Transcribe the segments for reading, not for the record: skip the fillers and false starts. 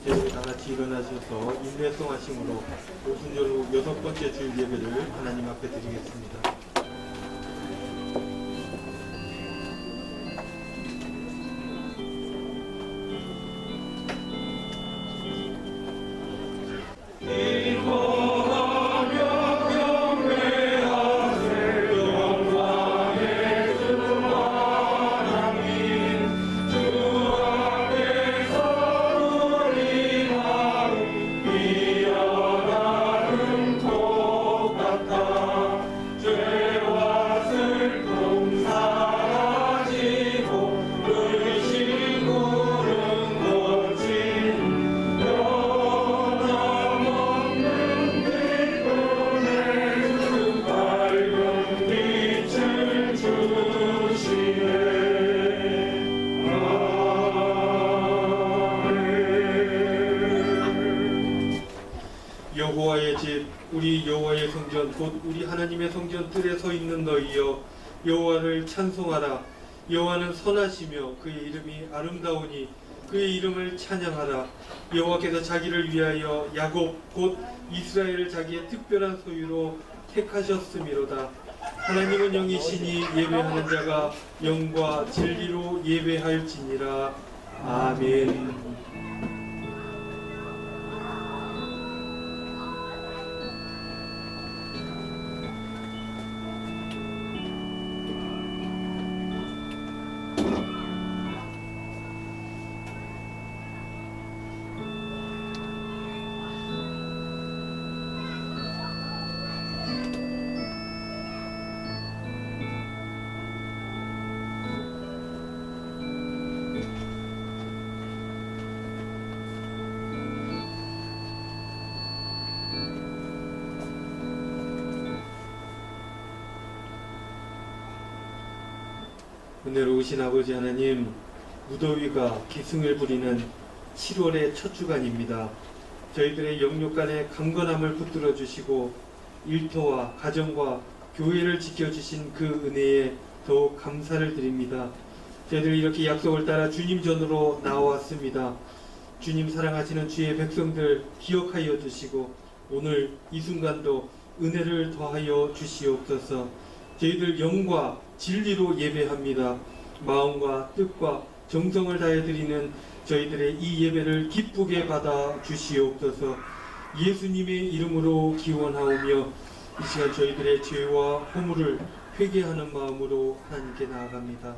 저희 다 같이 일어나셔서 인내성 하심으로 오순절 후 6번째 주일 예배를 하나님 앞에 드리겠습니다. 여호와의 집 우리 여호와의 성전 곧 우리 하나님의 성전 뜰에 서 있는 너희여 여호와를 찬송하라. 여호와는 선하시며 그의 이름이 아름다우니 그의 이름을 찬양하라. 여호와께서 자기를 위하여 야곱 곧 이스라엘을 자기의 특별한 소유로 택하셨음이로다. 하나님은 영이시니 예배하는 자가 영과 진리로 예배할지니라. 아멘. 은혜로우신 아버지 하나님, 무더위가 기승을 부리는 7월의 첫 주간입니다. 저희들의 영육간의 강건함을 붙들어 주시고 일터와 가정과 교회를 지켜주신 그 은혜에 더욱 감사를 드립니다. 저희들이 이렇게 약속을 따라 주님 전으로 나왔습니다. 주님 사랑하시는 주의 백성들 기억하여 주시고 오늘 이 순간도 은혜를 더하여 주시옵소서. 저희들 영과 진리로 예배합니다. 마음과 뜻과 정성을 다해 드리는 저희들의 이 예배를 기쁘게 받아 주시옵소서. 예수님의 이름으로 기원하오며 이 시간 저희들의 죄와 허물을 회개하는 마음으로 하나님께 나아갑니다.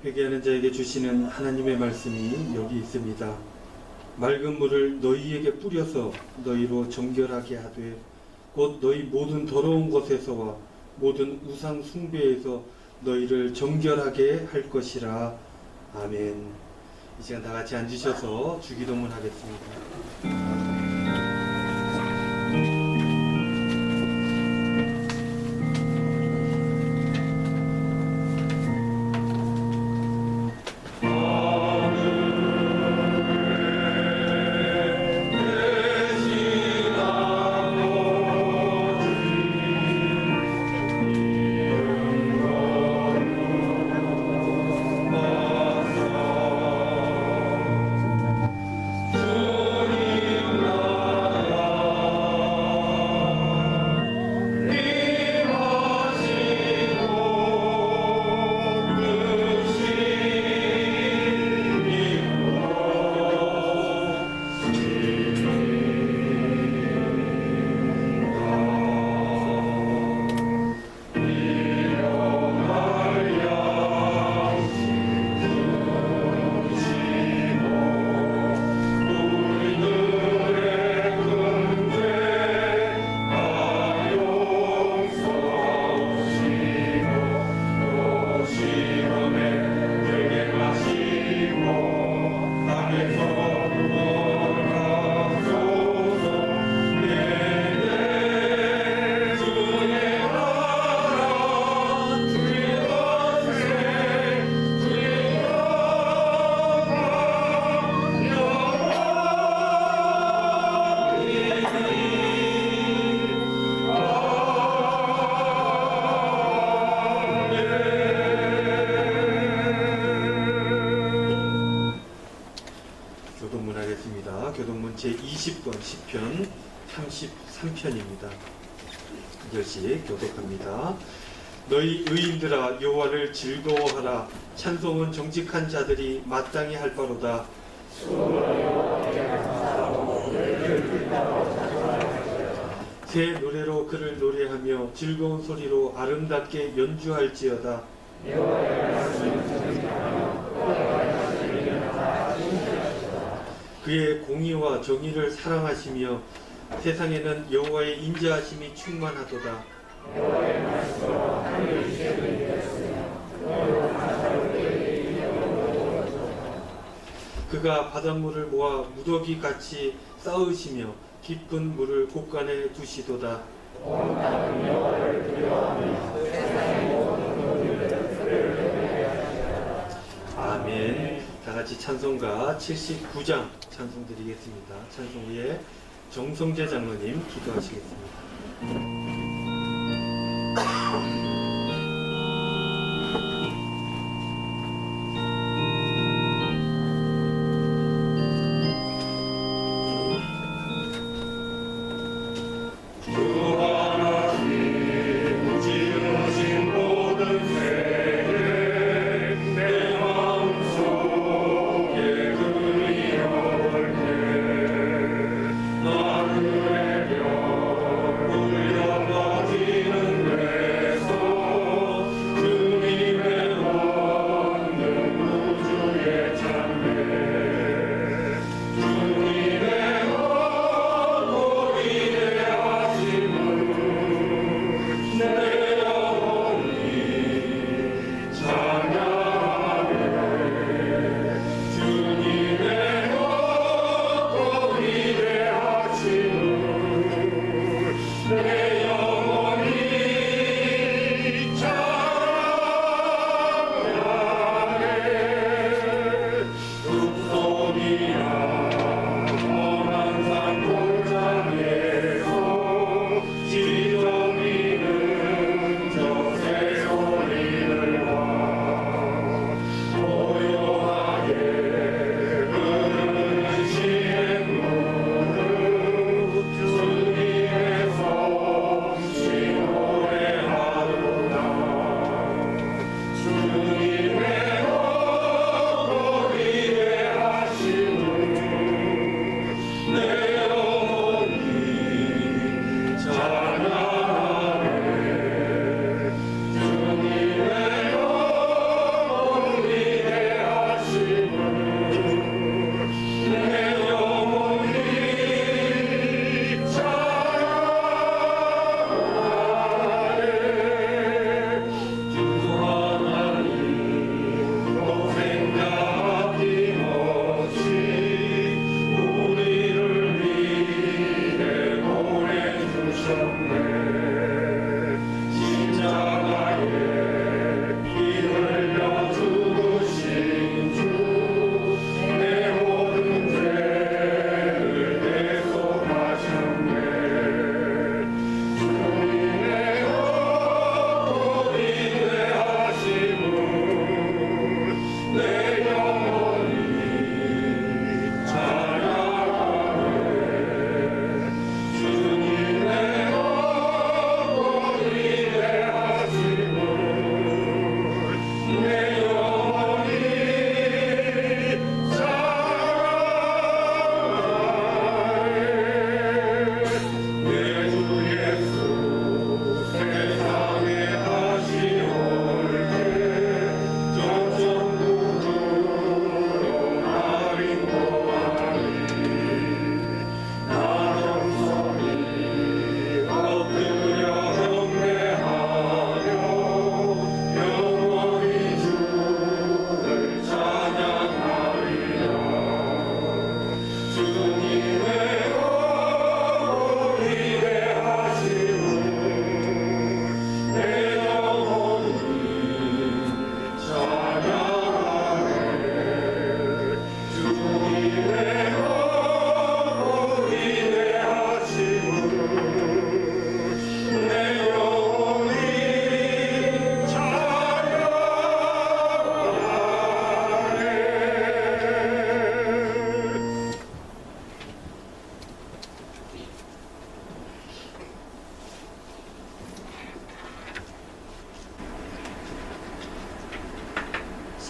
회개하는 자에게 주시는 하나님의 말씀이 여기 있습니다. 맑은 물을 너희에게 뿌려서 너희로 정결하게 하되 곧 너희 모든 더러운 것에서와 모든 우상 숭배에서 너희를 정결하게 할 것이라. 아멘. 이 시간 다 같이 앉으셔서 주기도문 하겠습니다. 교동문 하겠습니다. 교동문 제20권 10편 33편입니다. 이것이 교독합니다. 너희 의인들아 여호와를 즐거워하라. 찬송은 정직한 자들이 마땅히 할 바로다. 새 노래로 그를 노래하며 즐거운 소리로 아름답게 연주할지어다. 그의 공의와 정의를 사랑하시며 세상에는 여호와의 인자하심이 충만하도다. 그가 바닷물을 모아 무더기 같이 쌓으시며 깊은 물을 곳간에 두시도다. 아멘. 다 같이 찬송가 79장 찬송 드리겠습니다. 찬송 후에 정성재 장로님 기도하시겠습니다. 나를 울려 퍼지는 내 손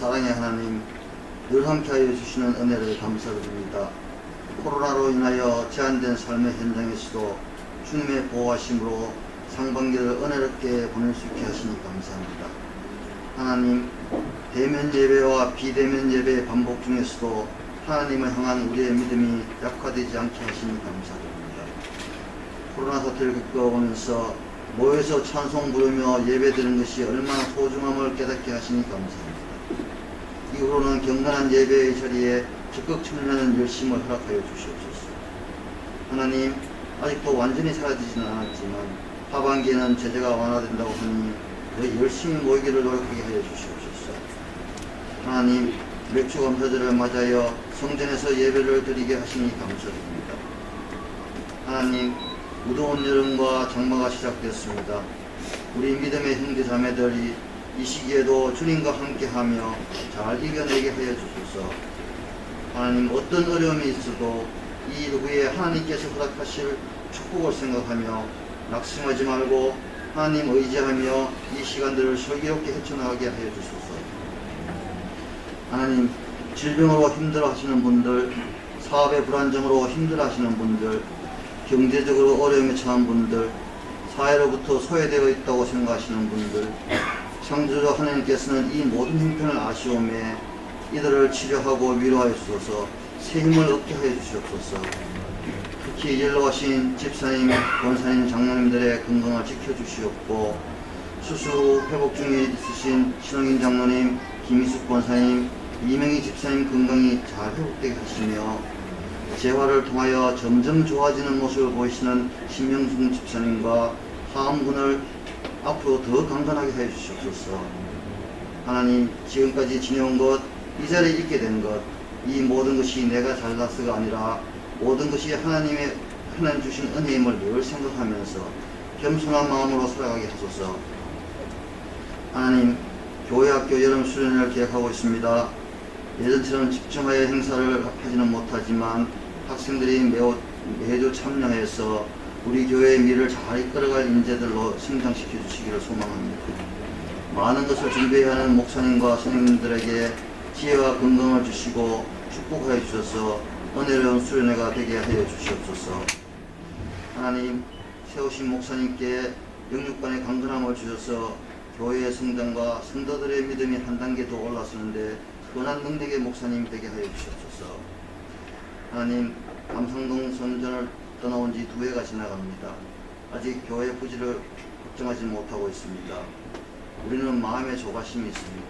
사랑의 하나님, 늘 함께하여 주시는 은혜를 감사드립니다. 코로나로 인하여 제한된 삶의 현장에서도 주님의 보호하심으로 상반기를 은혜롭게 보낼 수 있게 하시니 감사합니다. 하나님, 대면 예배와 비대면 예배의 반복 중에서도 하나님을 향한 우리의 믿음이 약화되지 않게 하시니 감사드립니다. 코로나 사태를 겪어오면서 모여서 찬송 부르며 예배드리는 것이 얼마나 소중함을 깨닫게 하시니 감사합니다. 이후로는 경건한 예배의 자리에 적극 참여하는 열심을 허락하여 주시옵소서. 하나님, 아직도 완전히 사라지지는 않았지만 하반기에는 제재가 완화된다고 하니 더 열심히 모이기를 노력하게 하여 주시옵소서. 하나님, 맥주감사절을 맞아여 성전에서 예배를 드리게 하시니 감사드립니다. 하나님, 무더운 여름과 장마가 시작되었습니다. 우리 믿음의 형제 자매들이 이 시기에도 주님과 함께하며 잘 이겨내게 하여 주소서. 하나님, 어떤 어려움이 있어도 이 일 후에 하나님께서 허락하실 축복을 생각하며 낙심하지 말고 하나님 의지하며 이 시간들을 슬기롭게 헤쳐나가게 하여 주소서. 하나님, 질병으로 힘들어하시는 분들, 사업의 불안정으로 힘들어하시는 분들, 경제적으로 어려움에 처한 분들, 사회로부터 소외되어 있다고 생각하시는 분들, 창조주 하나님께서는 이 모든 형편을 아시오매 이들을 치료하고 위로하여 주소서. 새 힘을 얻게 하여 주시옵소서. 특히 연로하신 집사님, 권사님, 장로님들의 건강을 지켜주시옵고, 수술 후 회복 중에 있으신 신홍인 장로님, 김희숙 권사님, 이명희 집사님 건강이 잘 회복되게 하시며, 재활을 통하여 점점 좋아지는 모습을 보이시는 신명순 집사님과 하암군을 앞으로 더 강건하게 하여 주시옵소서. 하나님, 지금까지 지내온 것, 이 자리에 있게 된 것, 이 모든 것이 내가 잘났어가 아니라 모든 것이 하나님 주신 은혜임을 늘 생각하면서 겸손한 마음으로 살아가게 하소서. 하나님, 교회학교 여름 수련회를 계획하고 있습니다. 예전처럼 집중하여 행사를 하지는 못하지만 학생들이 매주 참여해서 우리 교회의 미를 잘 이끌어갈 인재들로 성장시켜 주시기를 소망합니다. 많은 것을 준비해야 하는 목사님과 선생님들에게 지혜와 건강을 주시고 축복하여 주셔서 은혜로운 수련회가 되게 하여 주시옵소서. 하나님, 세우신 목사님께 영육간의 강건함을 주셔서 교회의 성장과 성도들의 믿음이 한 단계 더 올라서는데 선한 능력의 목사님이 되게 하여 주시옵소서. 하나님, 감상동 선전을 떠나온 지 2해가 지나갑니다. 아직 교회 부지를 걱정하지 못하고 있습니다. 우리는 마음의 조바심이 있습니다.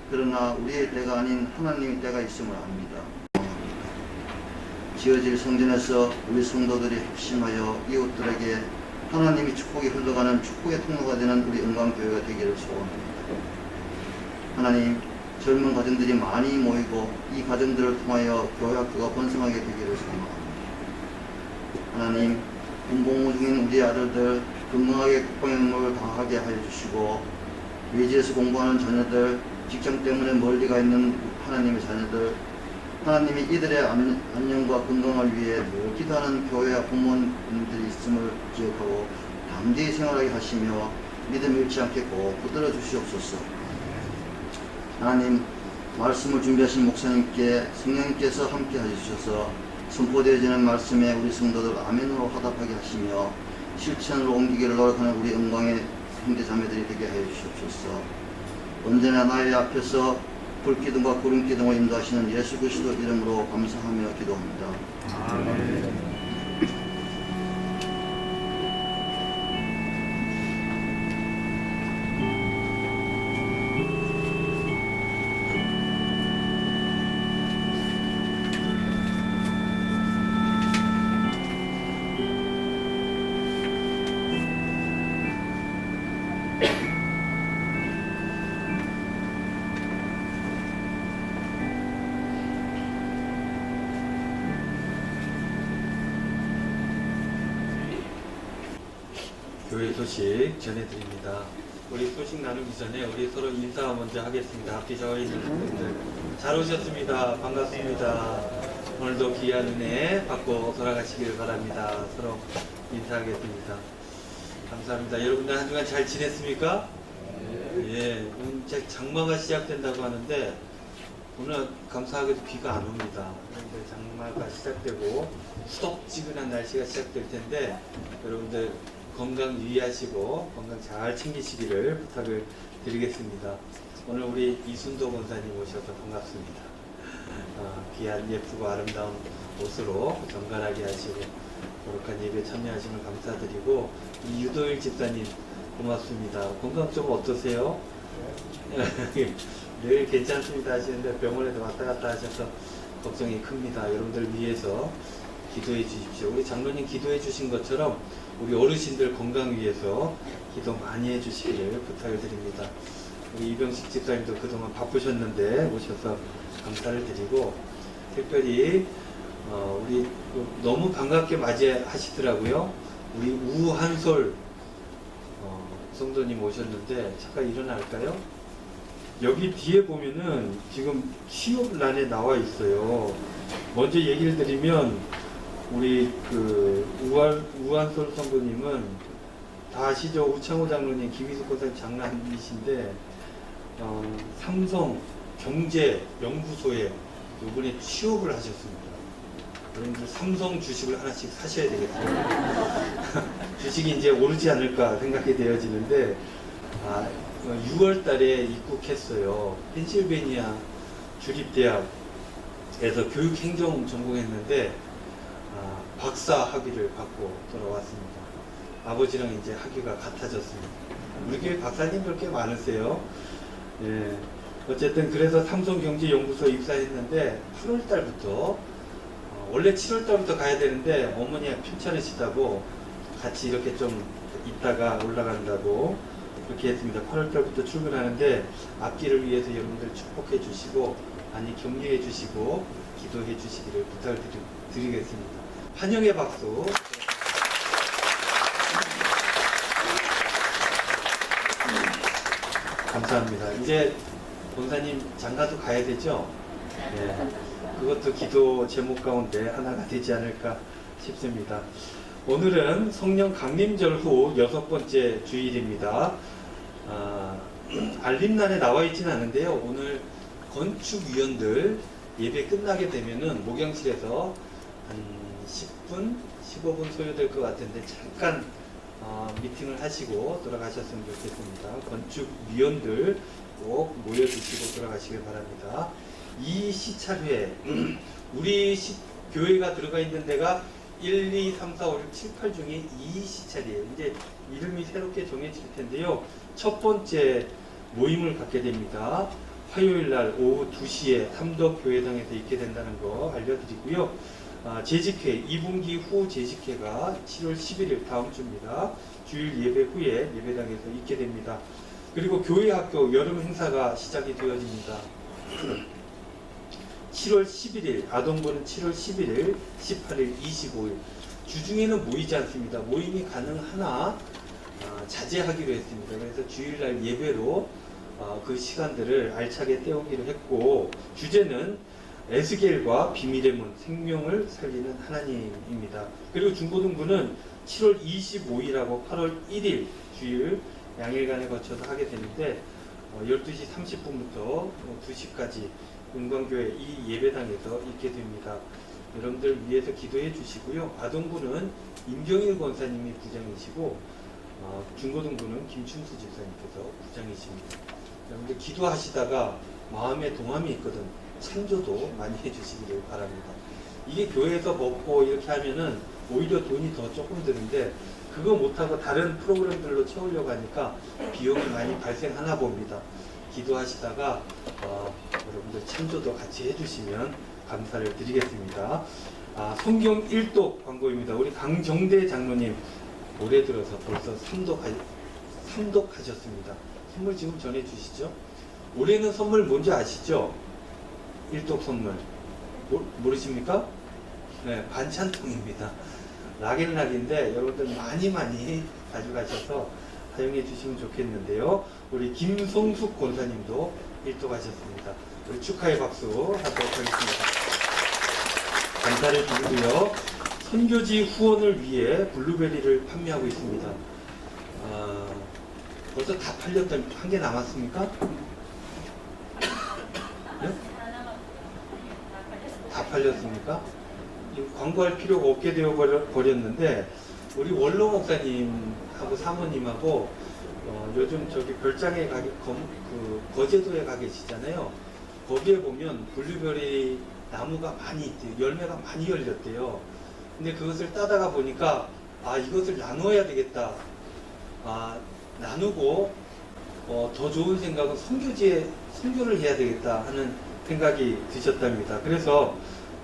그러나 우리의 때가 아닌 하나님의 때가 있음을 압니다. 지어질 성전에서 우리 성도들이 합심하여 이웃들에게 하나님의 축복이 흘러가는 축복의 통로가 되는 우리 은광교회가 되기를 소원합니다. 하나님, 젊은 가정들이 많이 모이고 이 가정들을 통하여 교회학교가 번성하게 되기를 소망합니다. 하나님, 군복무 중인 우리 아들들 건강하게 국방임무를 다하게 하여 주시고, 외지에서 공부하는 자녀들, 직장 때문에 멀리가 있는 하나님의 자녀들, 하나님이 이들의 안녕과 건강을 위해 늘 기도하는 교회와 부모님들이 있음을 기억하고 담대히 생활하게 하시며 믿음 잃지 않게 꼭 붙들어 주시옵소서. 하나님, 말씀을 준비하신 목사님께 성령님께서 함께 해주셔서 선포되어지는 말씀에 우리 성도들 아멘으로 화답하게 하시며 실천으로 옮기기를 노력하는 우리 영광의 형제자매들이 되게 하여 주시옵소서. 언제나 나의 앞에서 불기둥과 구름기둥을 인도하시는 예수 그리스도 이름으로 감사하며 기도합니다. 아멘. 교회 소식 전해드립니다. 우리 소식 나누기 전에 우리 서로 인사 먼저 하겠습니다. 앞에 저 있는 분들 잘 오셨습니다. 반갑습니다. 오늘도 귀한 은혜 받고 돌아가시길 바랍니다. 서로 인사하겠습니다. 감사합니다. 여러분들 한 주간 잘 지냈습니까? 네, 예, 이제 장마가 시작된다고 하는데 오늘 감사하게도 비가 안 옵니다. 그런데 장마가 시작되고 후덥지근한 날씨가 시작될 텐데 여러분들 건강 유의하시고 건강 잘 챙기시기를 부탁을 드리겠습니다. 오늘 우리 이순도 권사님 오셔서 반갑습니다. 귀한 예쁘고 아름다운 옷으로 정갈하게 하시고 거룩한 예배 참여하시면 감사드리고 이 유도일 집사님 고맙습니다. 건강 좀 어떠세요? 늘 괜찮습니다 하시는데 병원에도 왔다 갔다 하셔서 걱정이 큽니다. 여러분들 위해서 기도해 주십시오. 우리 장로님 기도해 주신 것처럼 우리 어르신들 건강 위해서 기도 많이 해 주시기를 부탁을 드립니다. 우리 이병식 집사님도 그동안 바쁘셨는데 오셔서 감사를 드리고 특별히 우리 너무 반갑게 맞이하시더라고요. 우리 우한솔 성도님 오셨는데 잠깐 일어날까요? 여기 뒤에 보면은 지금 취업란에 나와 있어요. 먼저 얘기를 드리면 우리 그 우한솔 성도님은 다 아시죠? 우창호 장로님, 김희숙 권사님 장남이신데 삼성 경제연구소에 이번에 취업을 하셨습니다. 여러분들 삼성 주식을 하나씩 사셔야 되겠어요. 주식이 이제 오르지 않을까 생각이 되어지는데 6월 달에 입국했어요. 펜실베니아 주립대학에서 교육행정 전공했는데 박사 학위를 받고 돌아왔습니다. 아버지랑 이제 학위가 같아졌습니다. 우리 교회 박사님들 꽤 많으세요. 예. 어쨌든 그래서 삼성경제연구소에 입사했는데 8월 달부터 원래 7월 달부터 가야 되는데 어머니가 편찮으시다고 같이 이렇게 좀 있다가 올라간다고 그렇게 했습니다. 8월 달부터 출근하는데 앞길을 위해서 여러분들 축복해 주시고 많이 격려해 주시고 기도해 주시기를 부탁을 드리겠습니다. 환영의 박수. 감사합니다. 이제 권사님 장가도 가야 되죠? 네. 그것도 기도 제목 가운데 하나가 되지 않을까 싶습니다. 오늘은 성령 강림절 후 6번째 주일입니다. 알림란에 나와 있지는 않은데요. 오늘 건축위원들 예배 끝나게 되면은 목양실에서 한 10분, 15분 소요될 것 같은데 잠깐 미팅을 하시고 돌아가셨으면 좋겠습니다. 건축위원들 꼭 모여주시고 돌아가시길 바랍니다. 이 시찰회 우리 교회가 들어가 있는 데가 1, 2, 3, 4, 5, 6, 7, 8 중에 이 시찰이에요. 이제 이름이 새롭게 정해질 텐데요. 첫 번째 모임을 갖게 됩니다. 화요일 날 오후 2시에 삼덕교회당에서 있게 된다는 거 알려드리고요. 재직회, 2분기 후 재직회가 7월 11일 다음 주입니다. 주일 예배 후에 예배당에서 있게 됩니다. 그리고 교회학교 여름 행사가 시작이 되어집니다. 7월 11일, 아동부는 7월 11일, 18일, 25일. 주중에는 모이지 않습니다. 모임이 가능하나 자제하기로 했습니다. 그래서 주일날 예배로 그 시간들을 알차게 때우기로 했고, 주제는 에스겔과 비밀의 문, 생명을 살리는 하나님입니다. 그리고 중고등부는 7월 25일하고 8월 1일 주일 양일간에 거쳐서 하게 되는데 12시 30분부터 2시까지 은광교회 이 예배당에서 있게 됩니다. 여러분들 위해서 기도해 주시고요. 아동부는 임경일 권사님이 부장이시고 중고등부는 김춘수 집사님께서 부장이십니다. 여러분들 기도하시다가 마음에 동함이 있거든 찬조도 많이 해주시기를 바랍니다. 이게 교회에서 먹고 이렇게 하면은 오히려 돈이 더 조금 드는데 그거 못하고 다른 프로그램들로 채우려고 하니까 비용이 많이 발생하나 봅니다. 기도하시다가 여러분들 참조도 같이 해주시면 감사를 드리겠습니다. 성경 1독 광고입니다. 우리 강정대 장로님 올해 들어서 벌써 3독 하셨습니다. 선물 지금 전해주시죠. 올해는 선물 뭔지 아시죠? 1독 선물 모르십니까? 네, 반찬통입니다. 락앤락인데 여러분들 많이 가져가셔서 사용해 주시면 좋겠는데요. 우리 김성숙 권사님도 1독 하셨습니다. 우리 축하의 박수 하도록 하겠습니다. 감사를 드리고요. 선교지 후원을 위해 블루베리를 판매하고 있습니다. 벌써 다 팔렸던 한 개 남았습니까? 네? 다 팔렸습니까? 이거 광고할 필요가 없게 되어 버렸는데 우리 원로 목사님하고 사모님하고 요즘 저기 별장에 거제도에 가 계시잖아요. 거기에 보면 블루베리 나무가 많이 있대요. 열매가 많이 열렸대요. 근데 그것을 따다가 보니까 이것을 나누어야 되겠다. 나누고 더 좋은 생각은 선교를 해야 되겠다 하는 생각이 드셨답니다. 그래서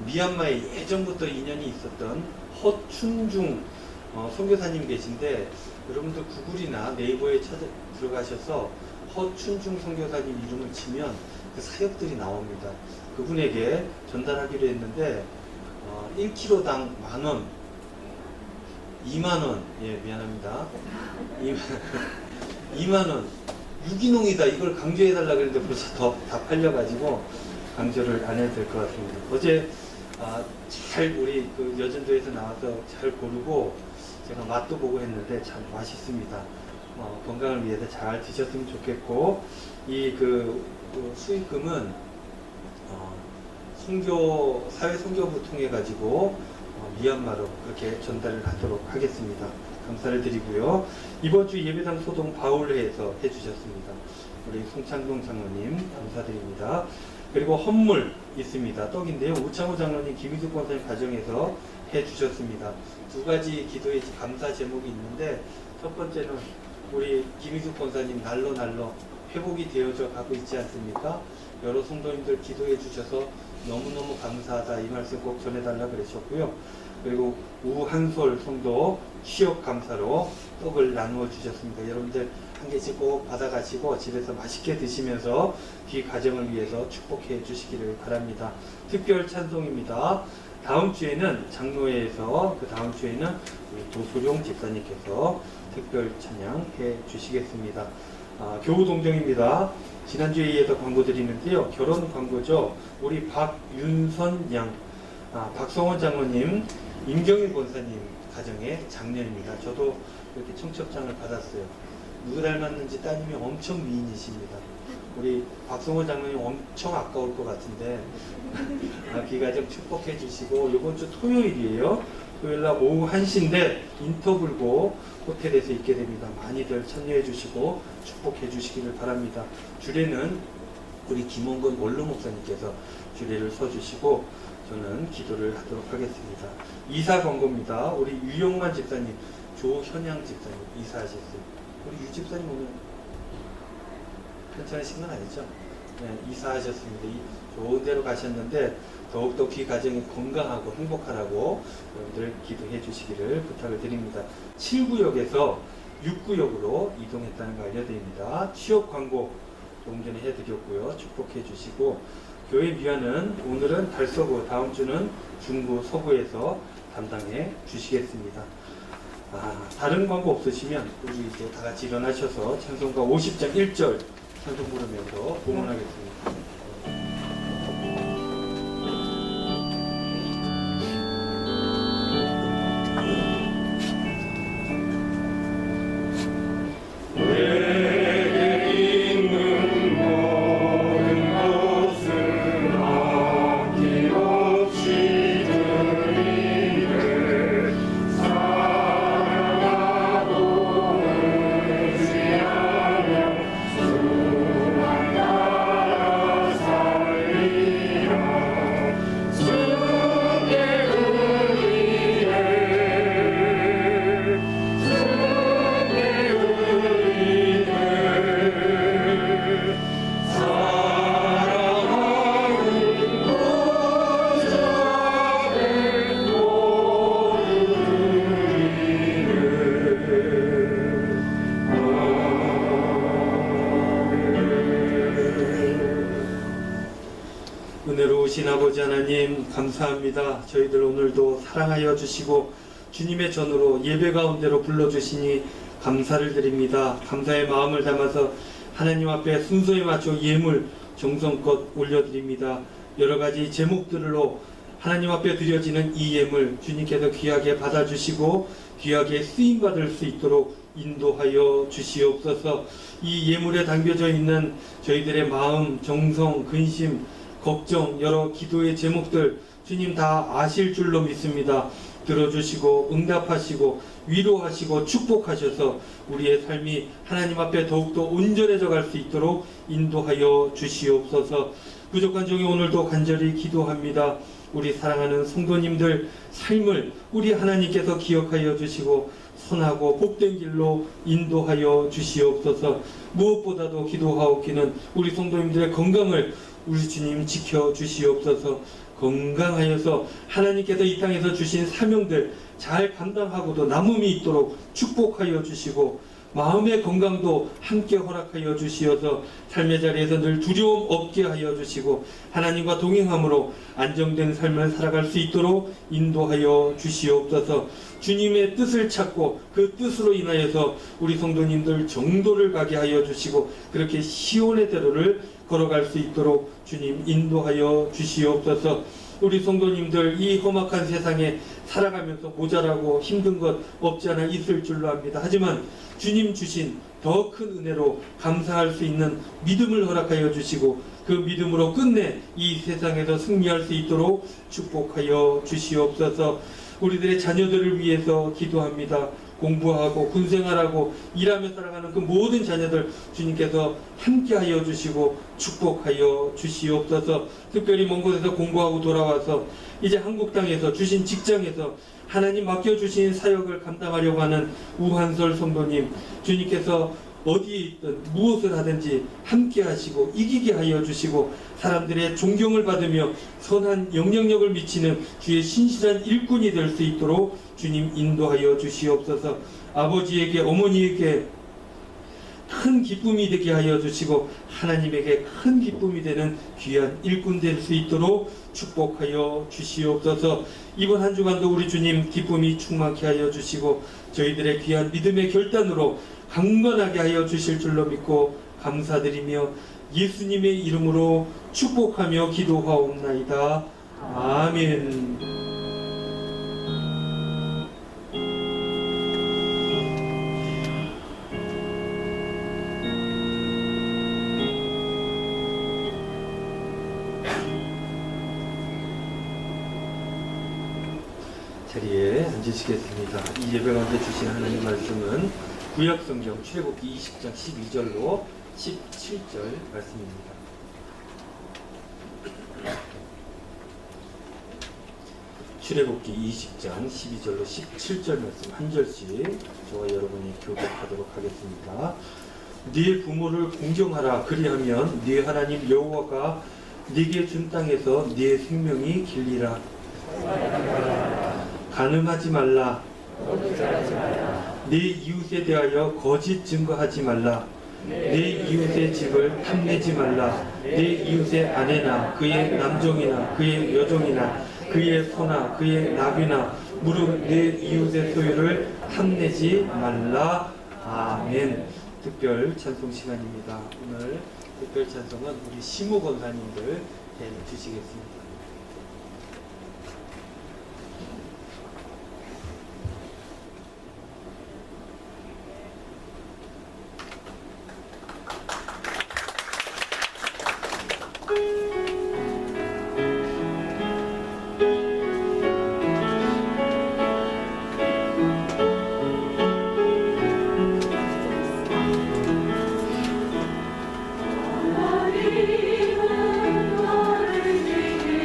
미얀마에 예전부터 인연이 있었던 허춘중 선교사님 계신데 여러분들 구글이나 네이버에 들어가셔서 허춘중 선교사님 이름을 치면 그 사역들이 나옵니다. 그분에게 전달하기로 했는데 1kg당 10,000원, 20,000원, 예 미안합니다. 20,000원, 유기농이다 이걸 강조해달라 그랬는데 벌써 다 팔려가지고 강조를 안 해도 될 것 같습니다. 어제 잘 우리 그 여전도에서 나와서 잘 고르고 제가 맛도 보고 했는데 참 맛있습니다. 건강을 위해서 잘 드셨으면 좋겠고 이 그 수익금은 사회 선교부 통해 가지고 미얀마로 그렇게 전달을 하도록 하겠습니다. 감사를 드리고요. 이번 주 예배당 소동 바울회에서 해주셨습니다. 우리 송창동 장로님 감사드립니다. 그리고 헌물 있습니다. 떡인데요. 우창호 장로님, 김희숙 권사님 가정에서 해주셨습니다. 두 가지 기도의 감사 제목이 있는데 첫 번째는 우리 김희숙 권사님 날로 회복이 되어져 가고 있지 않습니까? 여러 성도님들 기도해 주셔서 너무너무 감사하다 이 말씀 꼭 전해달라 그러셨고요. 그리고 우한솔 성도 취업 감사로 떡을 나누어 주셨습니다. 여러분들 한 개씩 꼭 받아가시고 집에서 맛있게 드시면서 귀 가정을 위해서 축복해 주시기를 바랍니다. 특별 찬송입니다. 다음 주에는 장로회에서 그 다음 주에는 우리 도소룡 집사님께서 특별 찬양해 주시겠습니다. 교우동정입니다. 지난주에 이어서 광고 드리는데요. 결혼 광고죠. 우리 박윤선 양, 박성원 장로님, 임경일 권사님 가정의 장녀입니다. 저도 이렇게 청첩장을 받았어요. 누구 닮았는지 따님이 엄청 미인이십니다. 우리 박성원 장로님 엄청 아까울 것 같은데 귀가정 축복해 주시고 이번 주 토요일이에요. 토요일날 오후 1시인데 인터불고 호텔에서 있게 됩니다. 많이들 참여해 주시고 축복해 주시기를 바랍니다. 주례는 우리 김원근 원로 목사님께서 주례를 서주시고 저는 기도를 하도록 하겠습니다. 이사 광고입니다. 우리 유영만 집사님, 조현양 집사님 이사하셨어요. 우리 유 집사님 오늘 괜찮으신 건 아니죠? 네, 이사하셨습니다. 좋은 데로 가셨는데 더욱더 귀 가정이 건강하고 행복하라고 여러분들 기도해 주시기를 부탁을 드립니다. 7구역에서 6구역으로 이동했다는 거 알려드립니다. 취업 광고 조금 전에 해드렸고요. 축복해 주시고 교회 미화는 오늘은 달서구, 다음 주는 중구, 서구에서 담당해 주시겠습니다. 다른 광고 없으시면 우리 이제 다 같이 일어나셔서 찬송가 50장 1절 찬송 부르면서 봉헌하겠습니다. 은혜로우신 아버지 하나님 감사합니다. 저희들 오늘도 사랑하여 주시고 주님의 전으로 예배 가운데로 불러주시니 감사를 드립니다. 감사의 마음을 담아서 하나님 앞에 순서에 맞춰 예물 정성껏 올려드립니다. 여러가지 제목들로 하나님 앞에 드려지는 이 예물 주님께서 귀하게 받아주시고 귀하게 쓰임받을 수 있도록 인도하여 주시옵소서. 이 예물에 담겨져 있는 저희들의 마음, 정성, 근심, 걱정, 여러 기도의 제목들 주님 다 아실 줄로 믿습니다. 들어주시고 응답하시고 위로하시고 축복하셔서 우리의 삶이 하나님 앞에 더욱더 온전해져 갈 수 있도록 인도하여 주시옵소서. 부족한 종이 오늘도 간절히 기도합니다. 우리 사랑하는 성도님들 삶을 우리 하나님께서 기억하여 주시고 선하고 복된 길로 인도하여 주시옵소서. 무엇보다도 기도하옵기는 우리 성도님들의 건강을 우리 주님 지켜 주시옵소서. 건강하여서 하나님께서 이 땅에서 주신 사명들 잘 감당하고도 남음이 있도록 축복하여 주시고 마음의 건강도 함께 허락하여 주시어서 삶의 자리에서 늘 두려움 없게 하여 주시고 하나님과 동행함으로 안정된 삶을 살아갈 수 있도록 인도하여 주시옵소서. 주님의 뜻을 찾고 그 뜻으로 인하여서 우리 성도님들 정도를 가게 하여 주시고 그렇게 시온의 대로를 걸어갈 수 있도록 주님 인도하여 주시옵소서. 우리 성도님들 이 험악한 세상에 살아가면서 모자라고 힘든 것 없지 않아 있을 줄로 압니다. 하지만 주님 주신 더 큰 은혜로 감사할 수 있는 믿음을 허락하여 주시고 그 믿음으로 끝내 이 세상에서 승리할 수 있도록 축복하여 주시옵소서. 우리들의 자녀들을 위해서 기도합니다. 공부하고 군생활하고 일하며 살아가는 그 모든 자녀들 주님께서 함께하여 주시고 축복하여 주시옵소서. 특별히 먼 곳에서 공부하고 돌아와서 이제 한국 땅에서 주신 직장에서 하나님 맡겨주신 사역을 감당하려고 하는 우한솔 성도님 주님께서 어디에 있든 무엇을 하든지 함께 하시고 이기게 하여 주시고 사람들의 존경을 받으며 선한 영향력을 미치는 주의 신실한 일꾼이 될 수 있도록 주님 인도하여 주시옵소서. 아버지에게 어머니에게 큰 기쁨이 되게 하여 주시고 하나님에게 큰 기쁨이 되는 귀한 일꾼 될 수 있도록 축복하여 주시옵소서. 이번 한 주간도 우리 주님 기쁨이 충만케 하여 주시고 저희들의 귀한 믿음의 결단으로 강건하게 하여 주실 줄로 믿고 감사드리며 예수님의 이름으로 축복하며 기도하옵나이다. 아멘. 자리에 앉으시겠습니다. 이 예배 가운데 주신 하나님 말씀은 구약성경 출애굽기 20장 12절로 17절 말씀입니다. 출애굽기 20장 12절로 17절 말씀 한 절씩 저와 여러분이 교독하도록 하겠습니다. 네 부모를 공경하라. 그리하면 네 하나님 여호와가 네게 준 땅에서 네 생명이 길리라. 간음하지 말라. 네 이웃에 대하여 거짓 증거하지 말라. 네 이웃의 집을 탐내지 말라. 네 이웃의 아내나 그의 남종이나 그의 여종이나 그의 소나 그의 나귀나 무릇 내 이웃의 소유를 탐내지 말라. 아멘. 특별 찬송 시간입니다. 오늘 특별 찬송은 우리 심우 권사님들 해주시겠습니다. 하나님은 너를 내게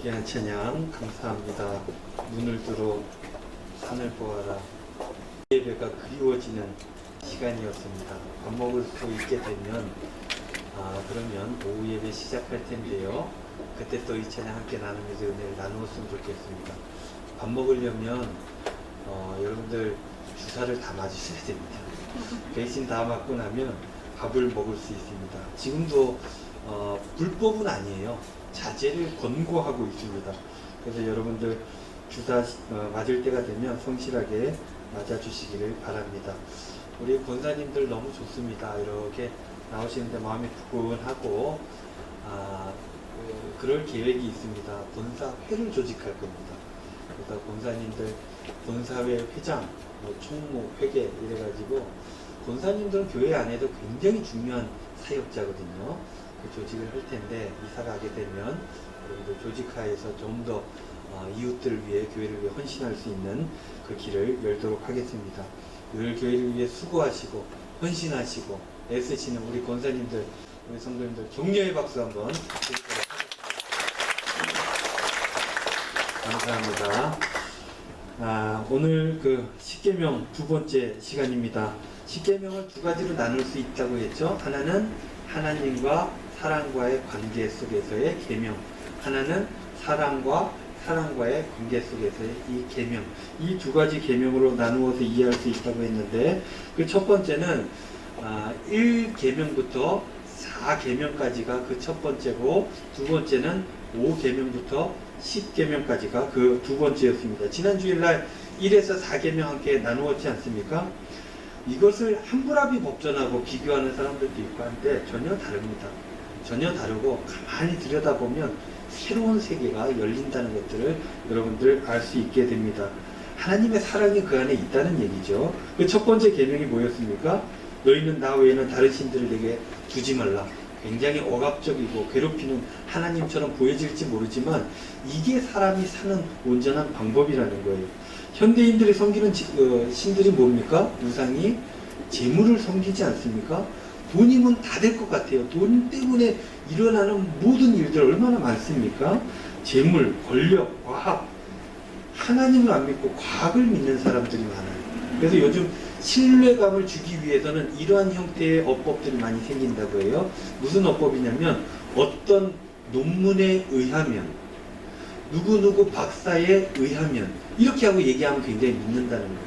귀한 찬양 감사합니다. 눈을 들어 산을 보아라. 예배가 그리워지는 시간이었습니다. 밥 먹을 수 있게 되면 그러면 오후 예배 시작할 텐데요. 그때 또 이 찬양 함께 나누면서 은혜를 나누었으면 좋겠습니다. 밥 먹으려면 여러분들 주사를 다 맞으셔야 됩니다. 백신 다 맞고 나면 밥을 먹을 수 있습니다. 지금도 불법은 아니에요. 자제를 권고하고 있습니다. 그래서 여러분들 주사 맞을 때가 되면 성실하게 맞아주시기를 바랍니다. 우리 권사님들 너무 좋습니다. 이렇게 나오시는데 마음이 부근하고 그럴 계획이 있습니다. 권사회를 조직할 겁니다. 그래서 권사님들 권사회 회장, 총무, 회계 이래가지고 권사님들은 교회 안에도 굉장히 중요한 사역자거든요. 그 조직을 할 텐데 이사 가게 되면 여러분들 조직하에서 좀 더 이웃들을 위해 교회를 위해 헌신할 수 있는 그 길을 열도록 하겠습니다. 늘 교회를 위해 수고하시고 헌신하시고 애쓰시는 우리 권사님들, 우리 성도님들 격려의 박수 한번 드리도록 하겠습니다. 감사합니다. 오늘 그 십계명 두 번째 시간입니다. 십계명을 두 가지로 나눌 수 있다고 했죠. 하나는 하나님과 사람과의 관계 속에서의 계명, 하나는 사람과의 관계 속에서의 이 계명, 이 두 가지 계명으로 나누어서 이해할 수 있다고 했는데, 그 첫 번째는 1계명부터 4계명까지가 그 첫 번째고, 두 번째는 5계명부터 10계명까지가 그 두 번째였습니다. 지난 주일날 1에서 4계명 함께 나누었지 않습니까? 이것을 함무라비 법전하고 비교하는 사람들도 있고 한데 전혀 다릅니다. 전혀 다르고 가만히 들여다보면 새로운 세계가 열린다는 것들을 여러분들 알 수 있게 됩니다. 하나님의 사랑이 그 안에 있다는 얘기죠. 그 첫 번째 계명이 뭐였습니까? 너희는 나 외에는 다른 신들을 내게 두지 말라. 굉장히 억압적이고 괴롭히는 하나님처럼 보여질지 모르지만 이게 사람이 사는 온전한 방법이라는 거예요. 현대인들이 섬기는 신들이 뭡니까? 우상이 재물을 섬기지 않습니까? 돈이면 다 될 것 같아요. 돈 때문에 일어나는 모든 일들 얼마나 많습니까? 재물, 권력, 과학. 하나님을 안 믿고 과학을 믿는 사람들이 많아요. 그래서 요즘 신뢰감을 주기 위해서는 이러한 형태의 어법들이 많이 생긴다고 해요. 무슨 어법이냐면 어떤 논문에 의하면, 누구누구 박사에 의하면 이렇게 하고 얘기하면 굉장히 믿는다는 거예요.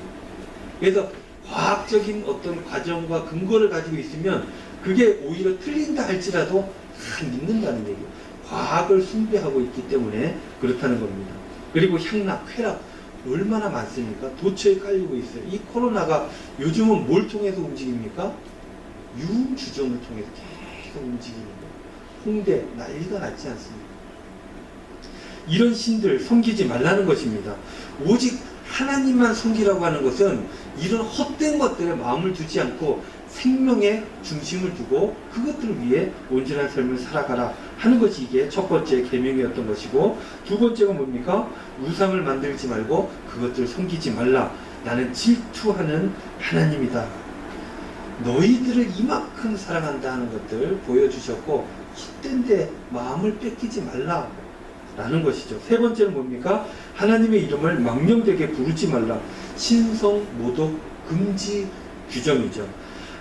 그래서 과학적인 어떤 과정과 근거를 가지고 있으면 그게 오히려 틀린다 할지라도 다 믿는다는 얘기예요. 과학을 숭배하고 있기 때문에 그렇다는 겁니다. 그리고 향락, 쾌락 얼마나 많습니까? 도처에 깔리고 있어요. 이 코로나가 요즘은 뭘 통해서 움직입니까? 유흥주점을 통해서 계속 움직이는 거예요. 홍대 난리가 났지 않습니까? 이런 신들 섬기지 말라는 것입니다. 오직 하나님만 섬기라고 하는 것은 이런 헛된 것들에 마음을 두지 않고 생명의 중심을 두고 그것들을 위해 온전한 삶을 살아가라 하는 것이 이게 첫 번째 계명이었던 것이고, 두 번째가 뭡니까? 우상을 만들지 말고 그것들을 섬기지 말라. 나는 질투하는 하나님이다. 너희들을 이만큼 사랑한다 하는 것들 보여주셨고 헛된데 마음을 뺏기지 말라 라는 것이죠. 세 번째는 뭡니까? 하나님의 이름을 망령되게 부르지 말라. 신성, 모독, 금지 규정이죠.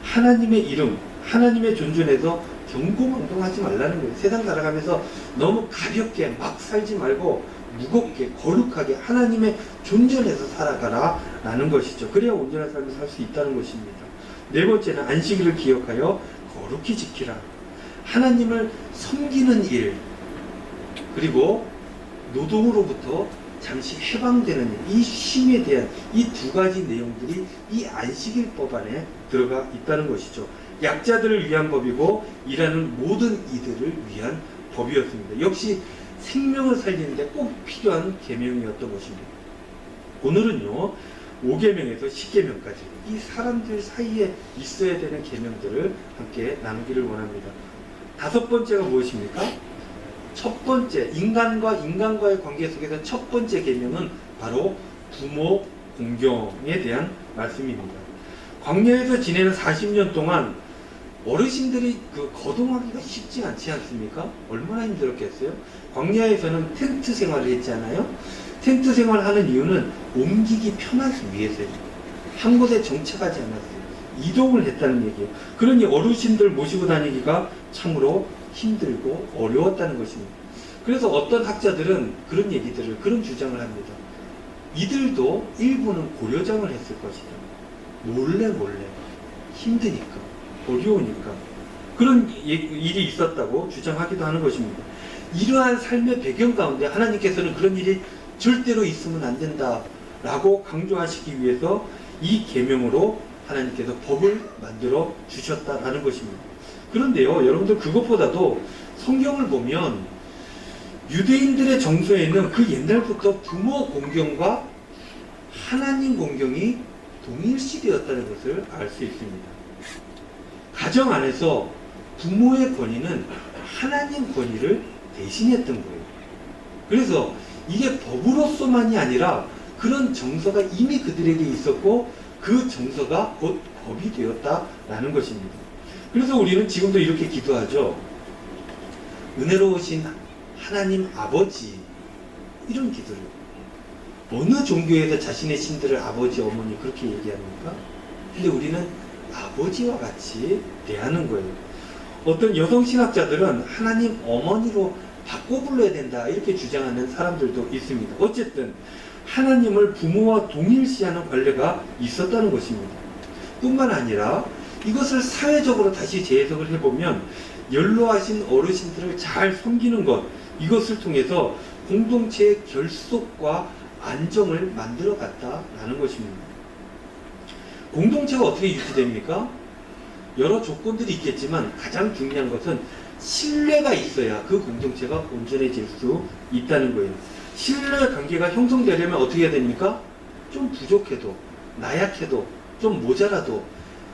하나님의 이름, 하나님의 존존에서 경고망동하지 말라는 거예요. 세상 살아가면서 너무 가볍게 막 살지 말고 무겁게 거룩하게 하나님의 존존에서 살아가라 라는 것이죠. 그래야 온전한 삶을 살 수 있다는 것입니다. 네 번째는 안식일을 기억하여 거룩히 지키라. 하나님을 섬기는 일, 그리고 노동으로부터 잠시 해방되는 일, 이 쉼에 대한 이 두 가지 내용들이 이 안식일법 안에 들어가 있다는 것이죠. 약자들을 위한 법이고 일하는 모든 이들을 위한 법이었습니다. 역시 생명을 살리는데 꼭 필요한 계명이었던 것입니다. 오늘은요 5계명에서 10계명까지 이 사람들 사이에 있어야 되는 계명들을 함께 나누기를 원합니다. 다섯 번째가 무엇입니까? 첫 번째, 인간과의 관계 속에서 첫 번째 계명은 바로 부모 공경에 대한 말씀입니다. 광야에서 지내는 40년 동안 어르신들이 거동하기가 쉽지 않지 않습니까? 얼마나 힘들었겠어요? 광야에서는 텐트 생활을 했잖아요. 텐트 생활하는 이유는 옮기기 편하기 위해서요. 한 곳에 정착하지 않았어요. 이동을 했다는 얘기예요. 그러니 어르신들 모시고 다니기가 참으로 힘들고 어려웠다는 것입니다. 그래서 어떤 학자들은 그런 주장을 합니다. 이들도 일부는 고려장을 했을 것이다. 몰래 힘드니까, 어려우니까 그런 일이 있었다고 주장하기도 하는 것입니다. 이러한 삶의 배경 가운데 하나님께서는 그런 일이 절대로 있으면 안 된다 라고 강조하시기 위해서 이 계명으로 하나님께서 법을 만들어 주셨다라는 것입니다. 그런데요, 여러분들 그것보다도 성경을 보면 유대인들의 정서에는 그 옛날부터 부모 공경과 하나님 공경이 동일시되었다는 것을 알 수 있습니다. 가정 안에서 부모의 권위는 하나님 권위를 대신했던 거예요. 그래서 이게 법으로서만이 아니라 그런 정서가 이미 그들에게 있었고 그 정서가 곧 법이 되었다라는 것입니다. 그래서 우리는 지금도 이렇게 기도하죠. 은혜로우신 하나님 아버지, 이런 기도를. 어느 종교에서 자신의 신들을 아버지, 어머니 그렇게 얘기합니까? 근데 우리는 아버지와 같이 대하는 거예요. 어떤 여성 신학자들은 하나님 어머니로 바꿔 불러야 된다 이렇게 주장하는 사람들도 있습니다. 어쨌든 하나님을 부모와 동일시하는 관례가 있었다는 것입니다. 뿐만 아니라 이것을 사회적으로 다시 재해석을 해보면 연로하신 어르신들을 잘 섬기는 것, 이것을 통해서 공동체의 결속과 안정을 만들어 갔다라는 것입니다. 공동체가 어떻게 유지됩니까? 여러 조건들이 있겠지만 가장 중요한 것은 신뢰가 있어야 그 공동체가 온전해질 수 있다는 거예요. 신뢰 관계가 형성되려면 어떻게 해야 됩니까? 좀 부족해도, 나약해도, 좀 모자라도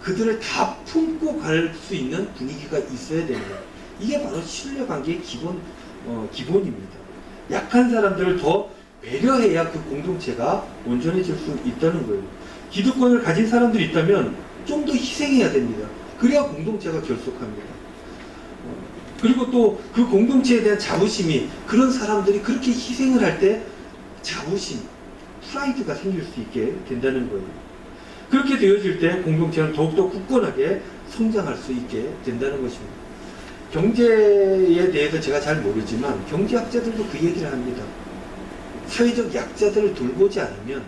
그들을 다 품고 갈 수 있는 분위기가 있어야 됩니다. 이게 바로 신뢰 관계의 기본입니다. 약한 사람들을 더 배려해야 그 공동체가 온전해질 수 있다는 거예요. 기득권을 가진 사람들이 있다면 좀 더 희생해야 됩니다. 그래야 공동체가 결속합니다. 그리고 또 그 공동체에 대한 자부심이, 그런 사람들이 그렇게 희생을 할 때 자부심, 프라이드가 생길 수 있게 된다는 거예요. 그렇게 되어질 때 공동체는 더욱더 굳건하게 성장할 수 있게 된다는 것입니다. 경제에 대해서 제가 잘 모르지만 경제학자들도 그 얘기를 합니다. 사회적 약자들을 돌보지 않으면,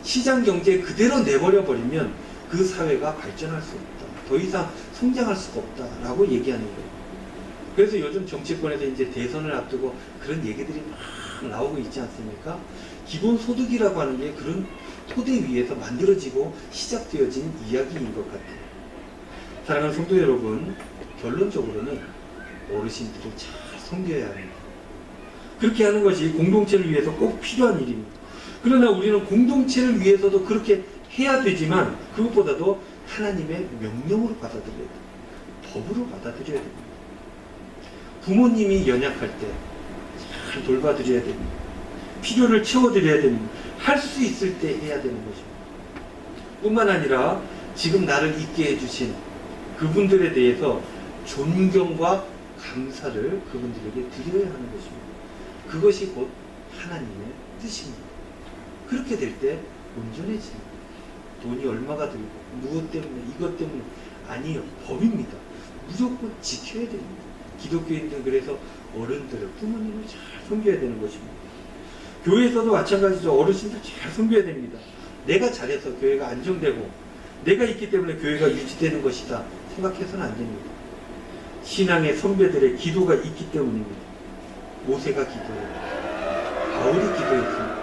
시장 경제에 그대로 내버려 버리면 그 사회가 발전할 수 없다. 더 이상 성장할 수가 없다라고 얘기하는 거예요. 그래서 요즘 정치권에서 이제 대선을 앞두고 그런 얘기들이 막 나오고 있지 않습니까? 기본소득이라고 하는 게 그런 토대 위에서 만들어지고 시작되어진 이야기인 것 같아요. 사랑하는 성도 여러분, 결론적으로는 어르신들을 잘 섬겨야 합니다. 그렇게 하는 것이 공동체를 위해서 꼭 필요한 일입니다. 그러나 우리는 공동체를 위해서도 그렇게 해야 되지만 그것보다도 하나님의 명령으로 받아들여야 됩니다. 법으로 받아들여야 됩니다. 부모님이 연약할 때 잘 돌봐드려야 됩니다. 필요를 채워드려야 됩니다. 할 수 있을 때 해야 되는 것입니다. 뿐만 아니라 지금 나를 있게 해주신 그분들에 대해서 존경과 감사를 그분들에게 드려야 하는 것입니다. 그것이 곧 하나님의 뜻입니다. 그렇게 될 때 온전해집니다. 돈이 얼마가 들고 무엇 때문에, 이것 때문에 아니요, 법입니다. 무조건 지켜야 됩니다. 기독교인들은 그래서 어른들을, 부모님을 잘 섬겨야 되는 것입니다. 교회에서도 마찬가지죠. 어르신들 잘 섬겨야 됩니다. 내가 잘해서 교회가 안정되고 내가 있기 때문에 교회가 유지되는 것이다 생각해서는 안 됩니다. 신앙의 선배들의 기도가 있기 때문입니다. 모세가 기도했고 바울이 기도했습니다.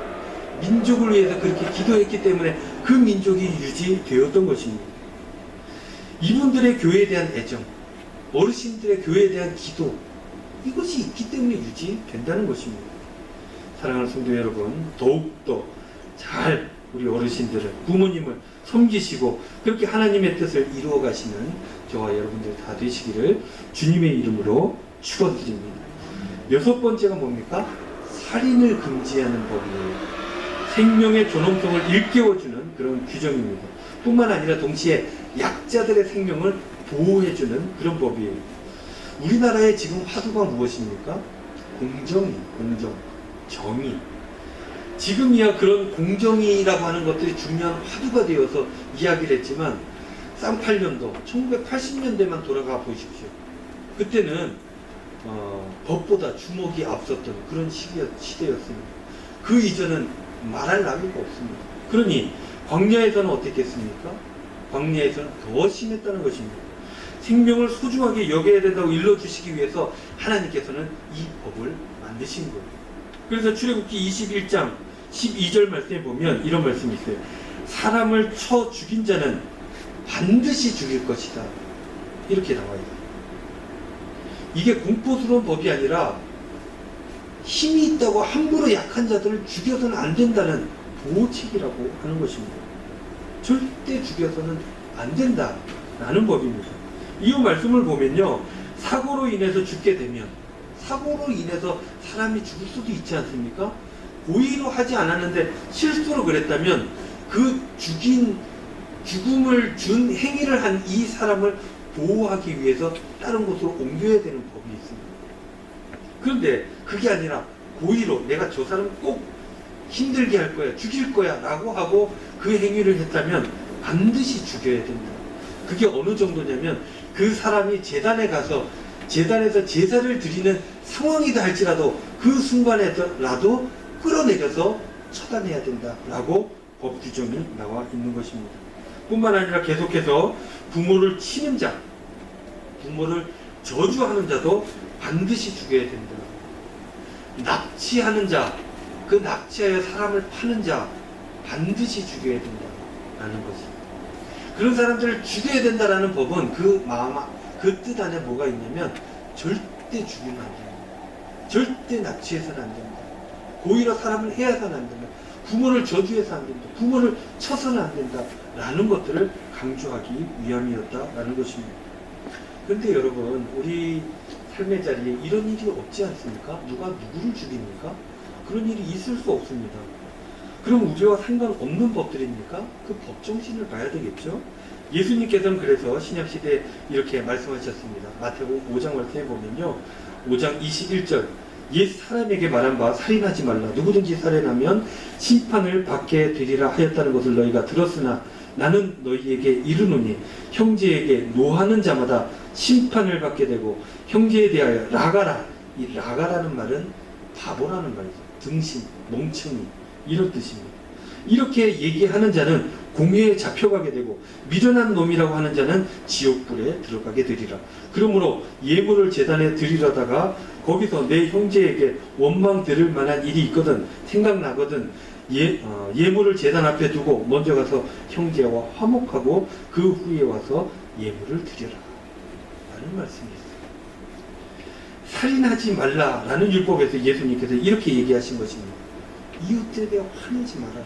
민족을 위해서 그렇게 기도했기 때문에 그 민족이 유지되었던 것입니다. 이분들의 교회에 대한 애정, 어르신들의 교회에 대한 기도, 이것이 있기 때문에 유지된다는 것입니다. 사랑하는 성도 여러분, 더욱더 잘 우리 어르신들을, 부모님을 섬기시고 그렇게 하나님의 뜻을 이루어 가시는 저와 여러분들 다 되시기를 주님의 이름으로 축원드립니다. 여섯 번째가 뭡니까? 살인을 금지하는 법이에요. 생명의 존엄성을 일깨워주는 그런 규정입니다. 뿐만 아니라 동시에 약자들의 생명을 보호해주는 그런 법이에요. 우리나라의 지금 화두가 무엇입니까? 공정이, 공정, 정의. 지금이야 그런 공정이라고 하는 것들이 중요한 화두가 되어서 이야기를 했지만 쌍팔년도 1980년대만 돌아가 보십시오. 그때는 법보다 주먹이 앞섰던 그런 시대였습니다. 그 이전은 말할 나위가 없습니다. 그러니 광야에서는 어떻게 했습니까? 광야에서는 더 심했다는 것입니다. 생명을 소중하게 여겨야 된다고 일러주시기 위해서 하나님께서는 이 법을 만드신 거예요. 그래서 출애굽기 21장 12절 말씀에 보면 이런 말씀이 있어요. 사람을 쳐 죽인 자는 반드시 죽일 것이다. 이렇게 나와 있어요. 이게 공포스러운 법이 아니라 힘이 있다고 함부로 약한 자들을 죽여서는 안 된다는 보호책이라고 하는 것입니다. 절대 죽여서는 안 된다라는 법입니다. 이 말씀을 보면요, 사고로 인해서 죽게 되면, 사고로 인해서 사람이 죽을 수도 있지 않습니까? 고의로 하지 않았는데 실수로 그랬다면 그 죽음을 준 행위를 한 이 사람을 보호하기 위해서 다른 곳으로 옮겨야 되는 법이 있습니다. 그런데 그게 아니라 고의로 내가 저 사람 꼭 힘들게 할 거야, 죽일 거야 라고 하고 그 행위를 했다면 반드시 죽여야 된다. 그게 어느 정도냐면 그 사람이 제단에 가서 제단에서 제사를 드리는 상황이다 할지라도 그 순간에라도 끌어내려서 처단해야 된다라고 법 규정이 나와 있는 것입니다. 뿐만 아니라 계속해서 부모를 치는 자, 부모를 저주하는 자도 반드시 죽여야 된다. 납치하는 자, 그 납치하여 사람을 파는 자 반드시 죽여야 된다라는 것입니다. 그런 사람들을 죽여야 된다라는 법은 그 마음, 그 뜻 안에 뭐가 있냐면 절대 죽이면 안 된다. 절대 납치해서는 안 된다. 고의로 사람을 해야서는 안 된다. 부모를 저주해서 안 된다. 부모를 쳐서는 안 된다. 라는 것들을 강조하기 위함이었다라는 것입니다. 그런데 여러분, 우리 삶의 자리에 이런 일이 없지 않습니까? 누가 누구를 죽입니까? 그런 일이 있을 수 없습니다. 그럼 우리와 상관없는 법들입니까? 그 법 정신을 봐야 되겠죠? 예수님께서는 그래서 신약시대에 이렇게 말씀하셨습니다. 마태복음 5장 말씀에 보면요, 5장 21절, 옛 사람에게 말한 바 살인하지 말라. 누구든지 살인하면 심판을 받게 되리라 하였다는 것을 너희가 들었으나 나는 너희에게 이르노니 형제에게 노하는 자마다 심판을 받게 되고 형제에 대하여 라가라. 이 라가라는 말은 바보라는 말이죠. 등신, 멍청이 이런 뜻입니다. 이렇게 얘기하는 자는 공회에 잡혀가게 되고 미련한 놈이라고 하는 자는 지옥불에 들어가게 되리라. 그러므로 예물을 제단에 드리려다가 거기서 내 형제에게 원망 들을 만한 일이 있거든 생각나거든 예물을 제단 앞에 두고 먼저 가서 형제와 화목하고 그 후에 와서 예물을 드려라 라는 말씀이 있어요. 살인하지 말라라는 율법에서 예수님께서 이렇게 얘기하신 것입니다. 이웃들에게 화내지 말아라.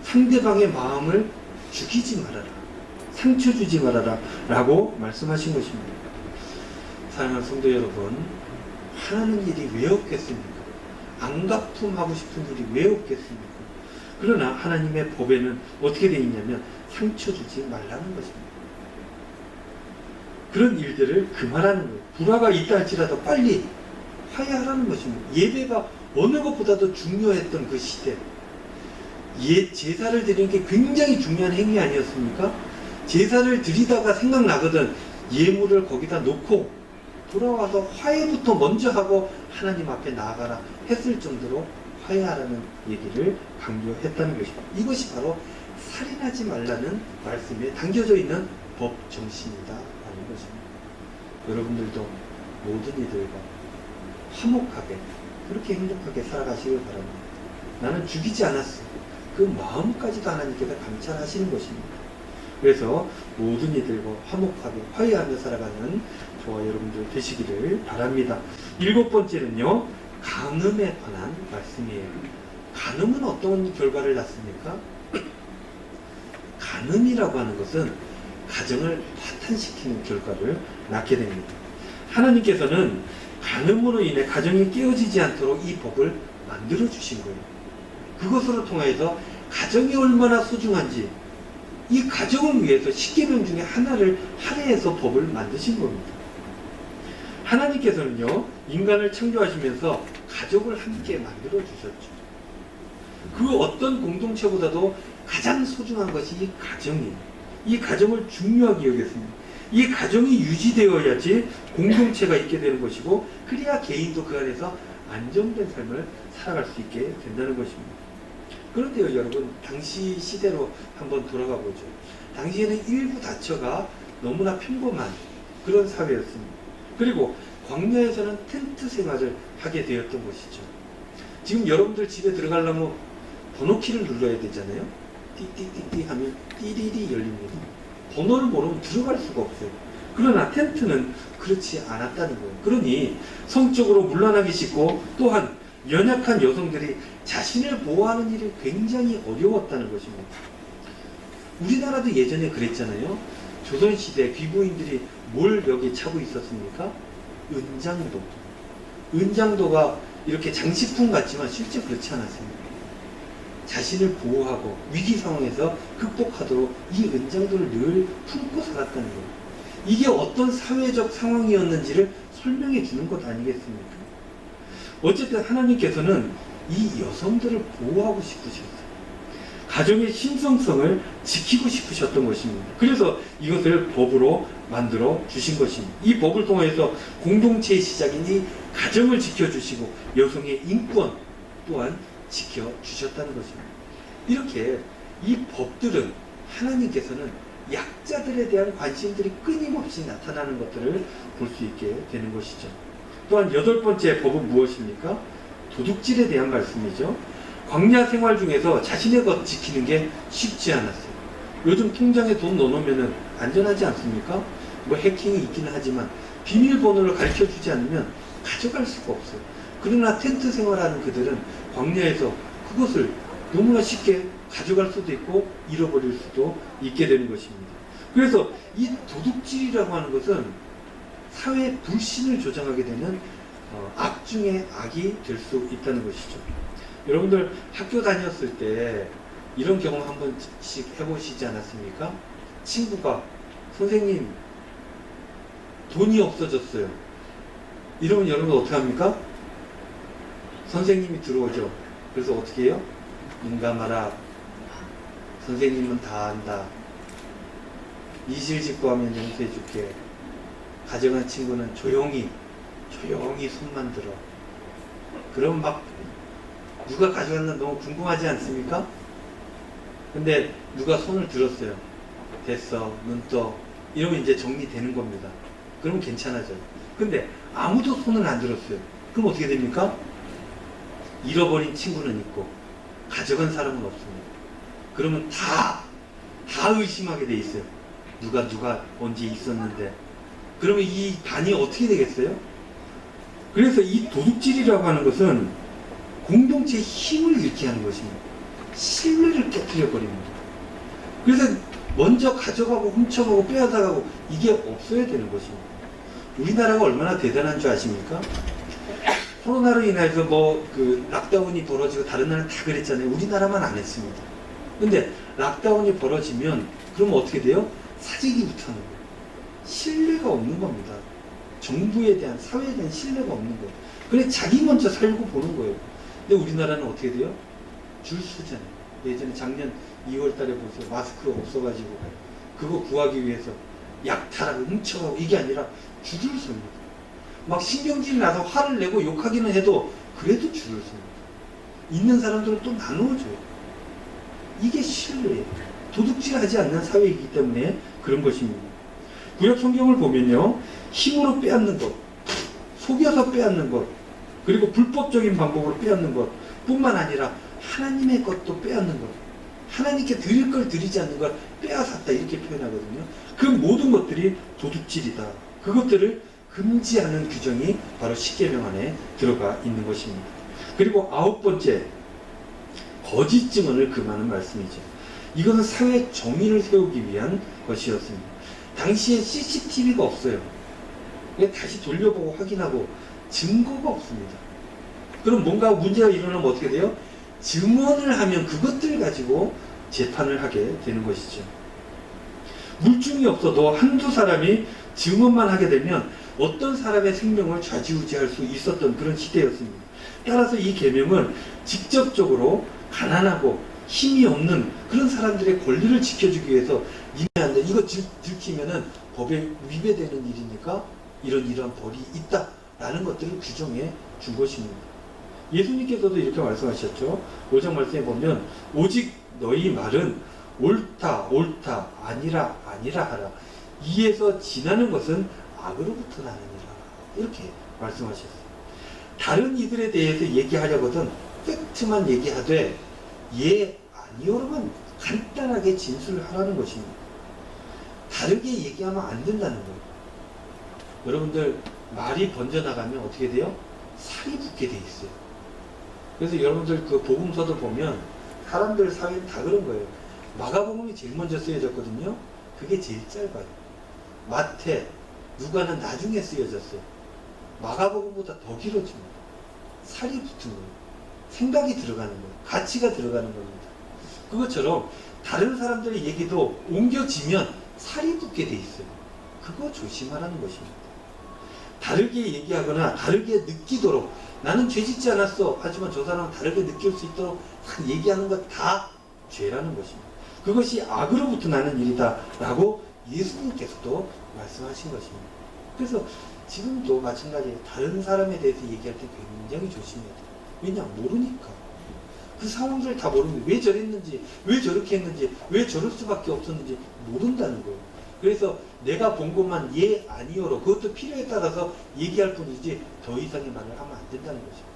상대방의 마음을 죽이지 말아라. 상처 주지 말아라 라고 말씀하신 것입니다. 사랑하는 성도 여러분, 화나는 일이 왜 없겠습니까? 안갚음하고 싶은 일이 왜 없겠습니까? 그러나 하나님의 법에는 어떻게 되어 있냐면 상처 주지 말라는 것입니다. 그런 일들을 금하라는 거예요. 불화가 있다 할지라도 빨리 화해하라는 것입니다. 예배가 어느 것보다도 중요했던 그 시대, 제사를 드리는 게 굉장히 중요한 행위 아니었습니까? 제사를 드리다가 생각나거든 예물을 거기다 놓고 돌아와서 화해부터 먼저 하고 하나님 앞에 나아가라 했을 정도로 화해하라는 얘기를 강조했다는 것입니다. 이것이 바로 살인하지 말라는 말씀에 담겨져 있는 법 정신이다 라는 것입니다. 여러분들도 모든 이들과 화목하게 그렇게 행복하게 살아가시길 바랍니다. 나는 죽이지 않았어. 그 마음까지도 하나님께서 감찰하시는 것입니다. 그래서 모든 이들과 화목하게 화해하며 살아가는 저와 여러분들 되시기를 바랍니다. 7번째는요, 간음에 관한 말씀이에요. 간음은 어떤 결과를 낳습니까? 간음이라고 하는 것은 가정을 파탄시키는 결과를 낳게 됩니다. 하나님께서는 간음으로 인해 가정이 깨어지지 않도록 이 법을 만들어 주신 거예요. 그것으로 통해서 가정이 얼마나 소중한지 이 가정을 위해서 10계명 중에 하나를 할애해서 법을 만드신 겁니다. 하나님께서는요, 인간을 창조하시면서 가족을 함께 만들어 주셨죠. 그 어떤 공동체보다도 가장 소중한 것이 이 가정이에요. 이 가정을 중요하게 여겼습니다. 이 가정이 유지되어야지 공동체가 있게 되는 것이고, 그래야 개인도 그 안에서 안정된 삶을 살아갈 수 있게 된다는 것입니다. 그런데요, 여러분, 당시 시대로 한번 돌아가 보죠. 당시에는 일부 다처가 너무나 평범한 그런 사회였습니다. 그리고 광야에서는 텐트 생활을 하게 되었던 것이죠. 지금 여러분들 집에 들어가려면 번호키를 눌러야 되잖아요. 띠띠띠띠 하면 띠리리 열립니다. 번호를 모르면 들어갈 수가 없어요. 그러나 텐트는 그렇지 않았다는 거예요. 그러니 성적으로 문란하기 쉽고, 또한 연약한 여성들이 자신을 보호하는 일이 굉장히 어려웠다는 것입니다. 우리나라도 예전에 그랬잖아요. 조선시대 귀부인들이 뭘 여기 차고 있었습니까? 은장도. 은장도가 이렇게 장식품 같지만 실제 그렇지 않았습니다. 자신을 보호하고 위기 상황에서 극복하도록 이 은장도를 늘 품고 살았다는 거예요. 이게 어떤 사회적 상황이었는지를 설명해 주는 것 아니겠습니까? 어쨌든 하나님께서는 이 여성들을 보호하고 싶으셨어요. 가정의 신성성을 지키고 싶으셨던 것입니다. 그래서 이것을 법으로 만들어 주신 것입니다. 이 법을 통해서 공동체의 시작인 이 가정을 지켜주시고 여성의 인권 또한 지켜주셨다는 것입니다. 이렇게 이 법들은 하나님께서는 약자들에 대한 관심들이 끊임없이 나타나는 것들을 볼 수 있게 되는 것이죠. 또한 8번째 법은 무엇입니까? 도둑질에 대한 말씀이죠. 광야 생활 중에서 자신의 것 지키는 게 쉽지 않았어요. 요즘 통장에 돈 넣어놓으면 안전하지 않습니까? 뭐 해킹이 있기는 하지만 비밀번호를 가르쳐주지 않으면 가져갈 수가 없어요. 그러나 텐트 생활하는 그들은 광야에서 그것을 너무나 쉽게 가져갈 수도 있고 잃어버릴 수도 있게 되는 것입니다. 그래서 이 도둑질이라고 하는 것은 사회 불신을 조장하게 되는 악 중에 악이 될 수 있다는 것이죠. 여러분들 학교 다녔을 때 이런 경험 한 번씩 해보시지 않았습니까? 친구가 선생님 돈이 없어졌어요. 이러면 여러분 어떻게 합니까? 선생님이 들어오죠. 그래서 어떻게 해요? 눈 감아라. 선생님은 다 안다. 이실직고 하면 용서해 줄게. 가정한 친구는 조용히 손만 들어. 그럼 막 누가 가져갔나 너무 궁금하지 않습니까? 근데 누가 손을 들었어요. 됐어, 눈 떠. 이러면 이제 정리되는 겁니다. 그러면 괜찮아져요. 근데 아무도 손을 안 들었어요. 그럼 어떻게 됩니까? 잃어버린 친구는 있고 가져간 사람은 없습니다. 그러면 다 의심하게 돼 있어요. 누가 언제 있었는데. 그러면 이 반이 어떻게 되겠어요? 그래서 이 도둑질이라고 하는 것은 공동체의 힘을 잃게 하는 것입니다. 신뢰를 깨뜨려 버립니다. 그래서 먼저 가져가고 훔쳐가고 빼앗아가고 이게 없어야 되는 것입니다. 우리나라가 얼마나 대단한 줄 아십니까? 코로나로 인해서 락다운이 벌어지고 다른 나라는 다 그랬잖아요. 우리나라만 안 했습니다. 근데 락다운이 벌어지면 그럼 어떻게 돼요? 사재기부터 하는 거예요. 신뢰가 없는 겁니다. 정부에 대한, 사회에 대한 신뢰가 없는 거예요. 그래 자기 먼저 살고 보는 거예요. 근데 우리나라는 어떻게 돼요? 줄 서잖아요. 예전에 작년 2월 달에 보세요. 마스크 없어가지고 그거 구하기 위해서 약탈하고 훔쳐가고 이게 아니라 줄을 섭니다. 막 신경질이 나서 화를 내고 욕하기는 해도 그래도 줄을 섭니다. 있는 사람들은 또 나누어줘요. 이게 신뢰예요. 도둑질하지 않는 사회이기 때문에 그런 것입니다. 구약 성경을 보면요, 힘으로 빼앗는 것, 속여서 빼앗는 것, 그리고 불법적인 방법으로 빼앗는 것 뿐만 아니라 하나님의 것도 빼앗는 것, 하나님께 드릴 걸 드리지 않는 걸 빼앗았다 이렇게 표현하거든요. 그 모든 것들이 도둑질이다. 그것들을 금지하는 규정이 바로 십계명 안에 들어가 있는 것입니다. 그리고 9번째, 거짓 증언을 금하는 말씀이죠. 이것은 사회 정의를 세우기 위한 것이었습니다. 당시에 CCTV가 없어요. 다시 돌려보고 확인하고 증거가 없습니다. 그럼 뭔가 문제가 일어나면 어떻게 돼요? 증언을 하면 그것들 가지고 재판을 하게 되는 것이죠. 물증이 없어도 한두 사람이 증언만 하게 되면 어떤 사람의 생명을 좌지우지할 수 있었던 그런 시대였습니다. 따라서 이 계명은 직접적으로 가난하고 힘이 없는 그런 사람들의 권리를 지켜주기 위해서 임해한다. 이거 들키면은 법에 위배되는 일이니까 이러한 벌이 있다라는 것들을 규정해 준 것입니다. 예수님께서도 이렇게 말씀하셨죠. 5장 말씀에 보면 오직 너희 말은 옳다 옳다 아니라 아니라 하라. 이에서 지나는 것은 악으로부터 나느니라. 이렇게 말씀하셨어요. 다른 이들에 대해서 얘기하려거든 팩트만 얘기하되 예 아니오로만 간단하게 진술을 하라는 것입니다. 다르게 얘기하면 안 된다는 거예요. 여러분들 말이 번져나가면 어떻게 돼요? 살이 붙게 돼 있어요. 그래서 여러분들 그 복음서도 보면 사람들 사회는 다 그런 거예요. 마가복음이 제일 먼저 쓰여졌거든요. 그게 제일 짧아요. 마태, 누가는 나중에 쓰여졌어요. 마가복음보다 더 길어집니다. 살이 붙은 거예요. 생각이 들어가는 거예요. 가치가 들어가는 겁니다. 그것처럼 다른 사람들의 얘기도 옮겨지면 살이 붙게 돼 있어요. 그거 조심하라는 것입니다. 다르게 얘기하거나 다르게 느끼도록 나는 죄 짓지 않았어. 하지만 저 사람은 다르게 느낄 수 있도록 얘기하는 것 다 죄라는 것입니다. 그것이 악으로부터 나는 일이다 라고 예수님께서도 말씀하신 것입니다. 그래서 지금도 마찬가지예요. 다른 사람에 대해서 얘기할 때 굉장히 조심해야 돼요. 왜냐? 모르니까. 그 상황들을 다 모르는데 왜 저랬는지, 왜 저렇게 했는지, 왜 저럴 수밖에 없었는지 모른다는 거예요. 그래서 내가 본 것만 예, 아니요로 그것도 필요에 따라서 얘기할 뿐이지 더 이상의 말을 하면 안 된다는 것입니다.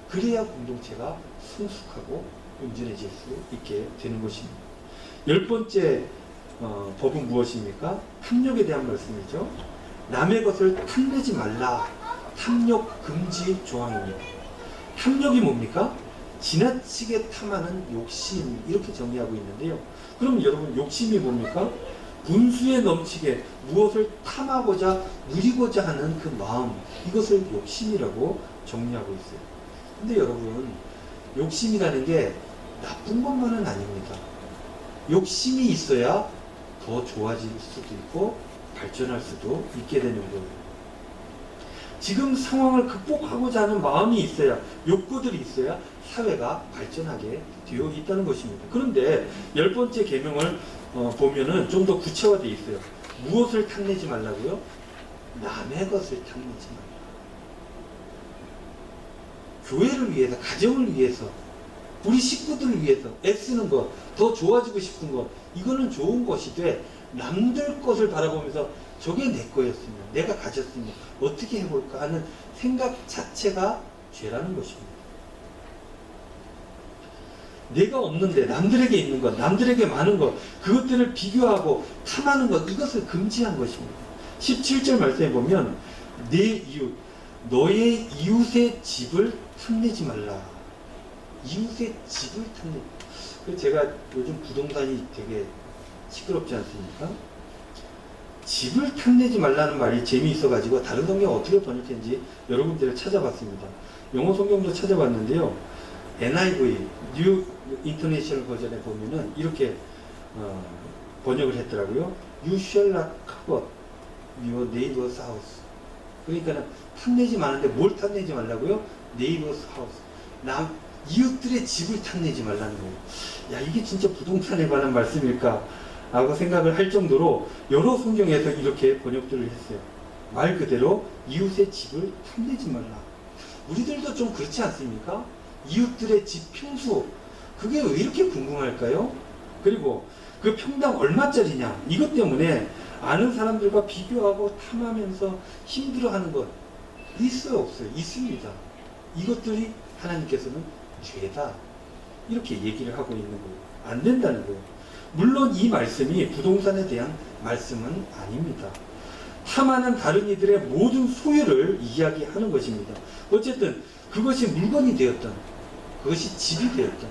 그래야 공동체가 성숙하고 온전해질 수 있게 되는 것입니다. 10번째 법은 무엇입니까? 탐욕에 대한 말씀이죠. 남의 것을 탐내지 말라. 탐욕 금지 조항입니다. 탐욕이 뭡니까? 지나치게 탐하는 욕심, 이렇게 정의하고 있는데요. 그럼 여러분 욕심이 뭡니까? 분수에 넘치게 무엇을 탐하고자 누리고자 하는 그 마음, 이것을 욕심이라고 정리하고 있어요. 근데 여러분 욕심이라는 게 나쁜 것만은 아닙니다. 욕심이 있어야 더 좋아질 수도 있고 발전할 수도 있게 되는 거예요. 지금 상황을 극복하고자 하는 마음이 있어야, 욕구들이 있어야 사회가 발전하게 되어 있다는 것입니다. 그런데 10번째 계명을 보면은 좀 더 구체화되어 있어요. 무엇을 탐내지 말라고요? 남의 것을 탐내지 말라. 교회를 위해서, 가정을 위해서, 우리 식구들을 위해서 애쓰는 것, 더 좋아지고 싶은 것, 이거는 좋은 것이 돼. 남들 것을 바라보면서 저게 내 거였으면, 내가 가졌으면 어떻게 해볼까 하는 생각 자체가 죄라는 것입니다. 내가 없는데 남들에게 있는 것, 남들에게 많은 것, 그것들을 비교하고 탐하는 것, 이것을 금지한 것입니다. 17절 말씀에 보면 내 이웃, 너의 이웃의 집을 탐내지 말라. 이웃의 집을 탐내. 그래서 제가 요즘 부동산이 되게 시끄럽지 않습니까? 집을 탐내지 말라는 말이 재미있어가지고 다른 성경 어떻게 번역했는지 여러분들을 찾아봤습니다. 영어 성경도 찾아봤는데요. NIV, New International 버전에 보면은 이렇게 번역을 했더라고요. You shall not covet your neighbor's house. 그러니까 탐내지 마는데 뭘 탐내지 말라고요? neighbor's house. 이웃들의 집을 탐내지 말라는 거예요. 야, 이게 진짜 부동산에 관한 말씀일까? 라고 생각을 할 정도로 여러 성경에서 이렇게 번역들을 했어요. 말 그대로 이웃의 집을 탐내지 말라. 우리들도 좀 그렇지 않습니까? 이웃들의 집 평수, 그게 왜 이렇게 궁금할까요? 그리고 그 평당 얼마짜리냐, 이것 때문에 아는 사람들과 비교하고 탐하면서 힘들어하는 것 있어요, 없어요? 있습니다. 이것들이 하나님께서는 죄다, 이렇게 얘기를 하고 있는 거예요. 안 된다는 거예요. 물론 이 말씀이 부동산에 대한 말씀은 아닙니다. 탐하는 다른 이들의 모든 소유를 이야기하는 것입니다. 어쨌든 그것이 물건이 되었던, 그것이 집이 되었던,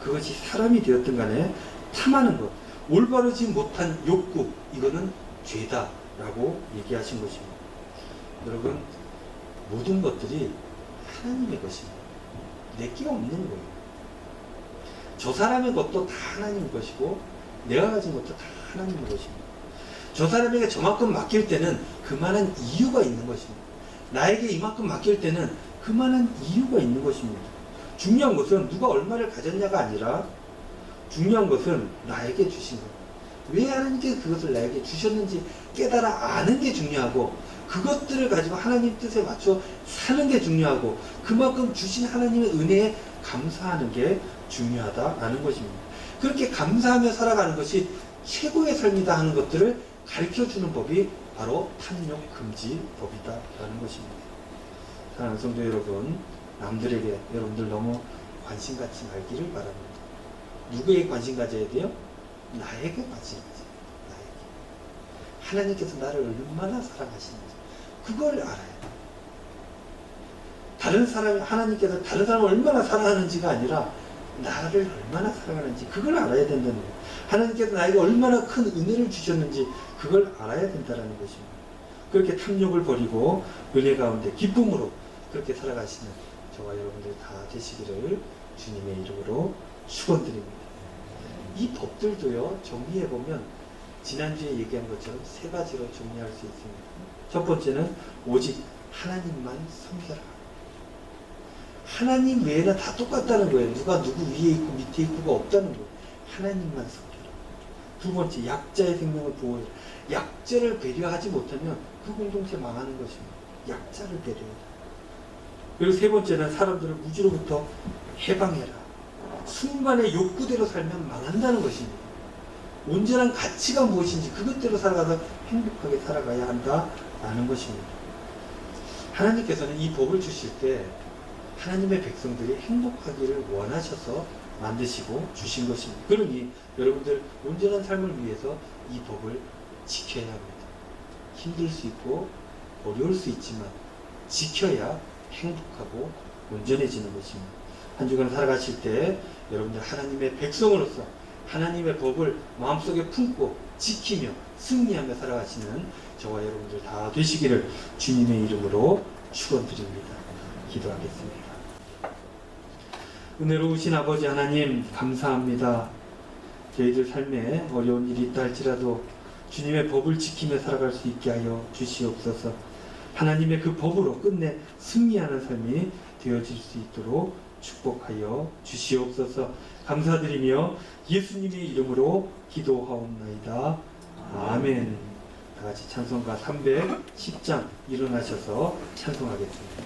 그것이 사람이 되었던 간에 탐하는 것, 올바르지 못한 욕구, 이거는 죄다라고 얘기하신 것입니다. 여러분, 모든 것들이 하나님의 것입니다. 내게 없는 거예요. 저 사람의 것도 다 하나님의 것이고 내가 가진 것도 다 하나님의 것입니다. 저 사람에게 저만큼 맡길 때는 그만한 이유가 있는 것입니다. 나에게 이만큼 맡길 때는 그만한 이유가 있는 것입니다. 중요한 것은 누가 얼마를 가졌냐가 아니라 중요한 것은 나에게 주신 것. 왜 하나님께서 그것을 나에게 주셨는지 깨달아 아는 게 중요하고 그것들을 가지고 하나님 뜻에 맞춰 사는 게 중요하고 그만큼 주신 하나님의 은혜에 감사하는 게 중요하다라는 것입니다. 그렇게 감사하며 살아가는 것이 최고의 삶이다 하는 것들을 가르쳐주는 법이 바로 탐욕 금지 법이다라는 것입니다. 사랑하는 성도 여러분, 남들에게 여러분들 너무 관심 갖지 말기를 바랍니다. 누구에게 관심 가져야 돼요? 나에게 관심 가져야 돼요. 나에게. 하나님께서 나를 얼마나 사랑하시는지 그걸 알아야 돼요. 다른 사람이 하나님께서 다른 사람을 얼마나 사랑하는지가 아니라 나를 얼마나 사랑하는지 그걸 알아야 된다는 거예요. 하나님께서 나에게 얼마나 큰 은혜를 주셨는지 그걸 알아야 된다는 것입니다. 그렇게 탐욕을 버리고 은혜 가운데 기쁨으로 그렇게 살아가시는 저와 여러분들 다 되시기를 주님의 이름으로 축원드립니다. 이 법들도요, 정리해보면 지난주에 얘기한 것처럼 세 가지로 정리할 수 있습니다. 첫 번째는 오직 하나님만 섬겨라. 하나님 외에는 다 똑같다는 거예요. 누가 누구 위에 있고 밑에 있고가 없다는 거예요. 하나님만 섬겨라. 두 번째, 약자의 생명을 보호해라. 약자를 배려하지 못하면 그 공동체 망하는 것입니다. 약자를 배려해라. 그리고 세 번째는 사람들을 무지로부터 해방해라. 순간의 욕구대로 살면 망한다는 것입니다. 온전한 가치가 무엇인지 그것대로 살아가서 행복하게 살아가야 한다라는 것입니다. 하나님께서는 이 법을 주실 때 하나님의 백성들이 행복하기를 원하셔서 만드시고 주신 것입니다. 그러니 여러분들 온전한 삶을 위해서 이 법을 지켜야 합니다. 힘들 수 있고 어려울 수 있지만 지켜야 행복하고 온전해지는 것입니다. 한 주간 살아가실 때 여러분들 하나님의 백성으로서 하나님의 법을 마음속에 품고 지키며 승리하며 살아가시는 저와 여러분들 다 되시기를 주님의 이름으로 축원드립니다. 기도하겠습니다. 은혜로우신 아버지 하나님 감사합니다. 저희들 삶에 어려운 일이 있다 할지라도 주님의 법을 지키며 살아갈 수 있게 하여 주시옵소서. 하나님의 그 법으로 끝내 승리하는 삶이 되어질 수 있도록 축복하여 주시옵소서. 감사드리며 예수님의 이름으로 기도하옵나이다. 아멘. 다 같이 찬송가 310장 일어나셔서 찬송하겠습니다.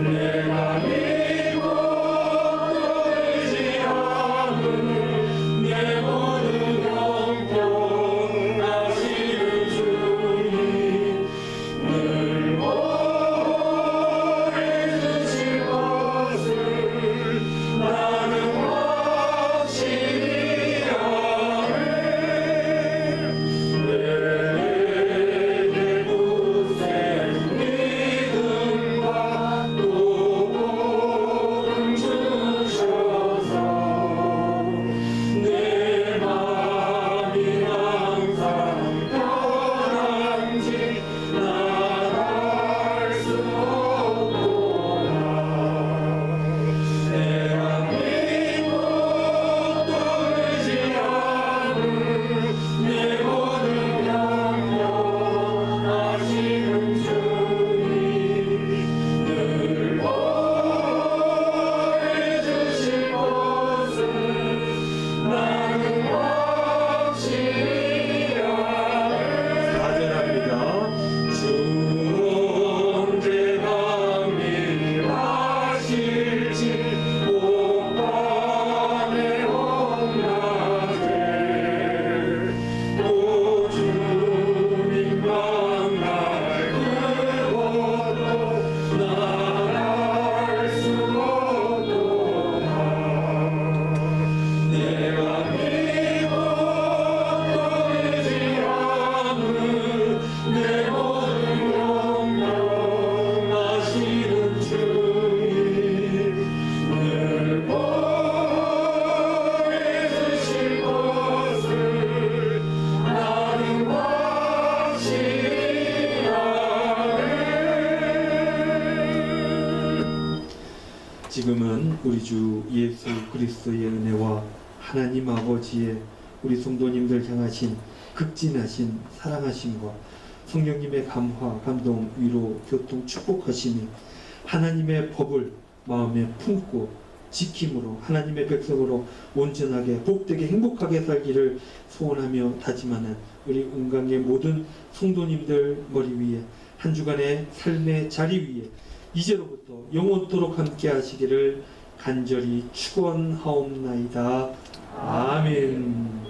내가 지금은 우리 주 예수 그리스도의 은혜와 하나님 아버지의 우리 성도님들 향하신 극진하신 사랑하심과 성령님의 감화, 감동, 위로, 교통, 축복하심이 하나님의 법을 마음에 품고 지킴으로 하나님의 백성으로 온전하게 복되게 행복하게 살기를 소원하며 다짐하는 우리 은강의 모든 성도님들 머리 위에 한 주간의 삶의 자리 위에 이제로부터 영원토록 함께 하시기를 간절히 축원하옵나이다. 아멘.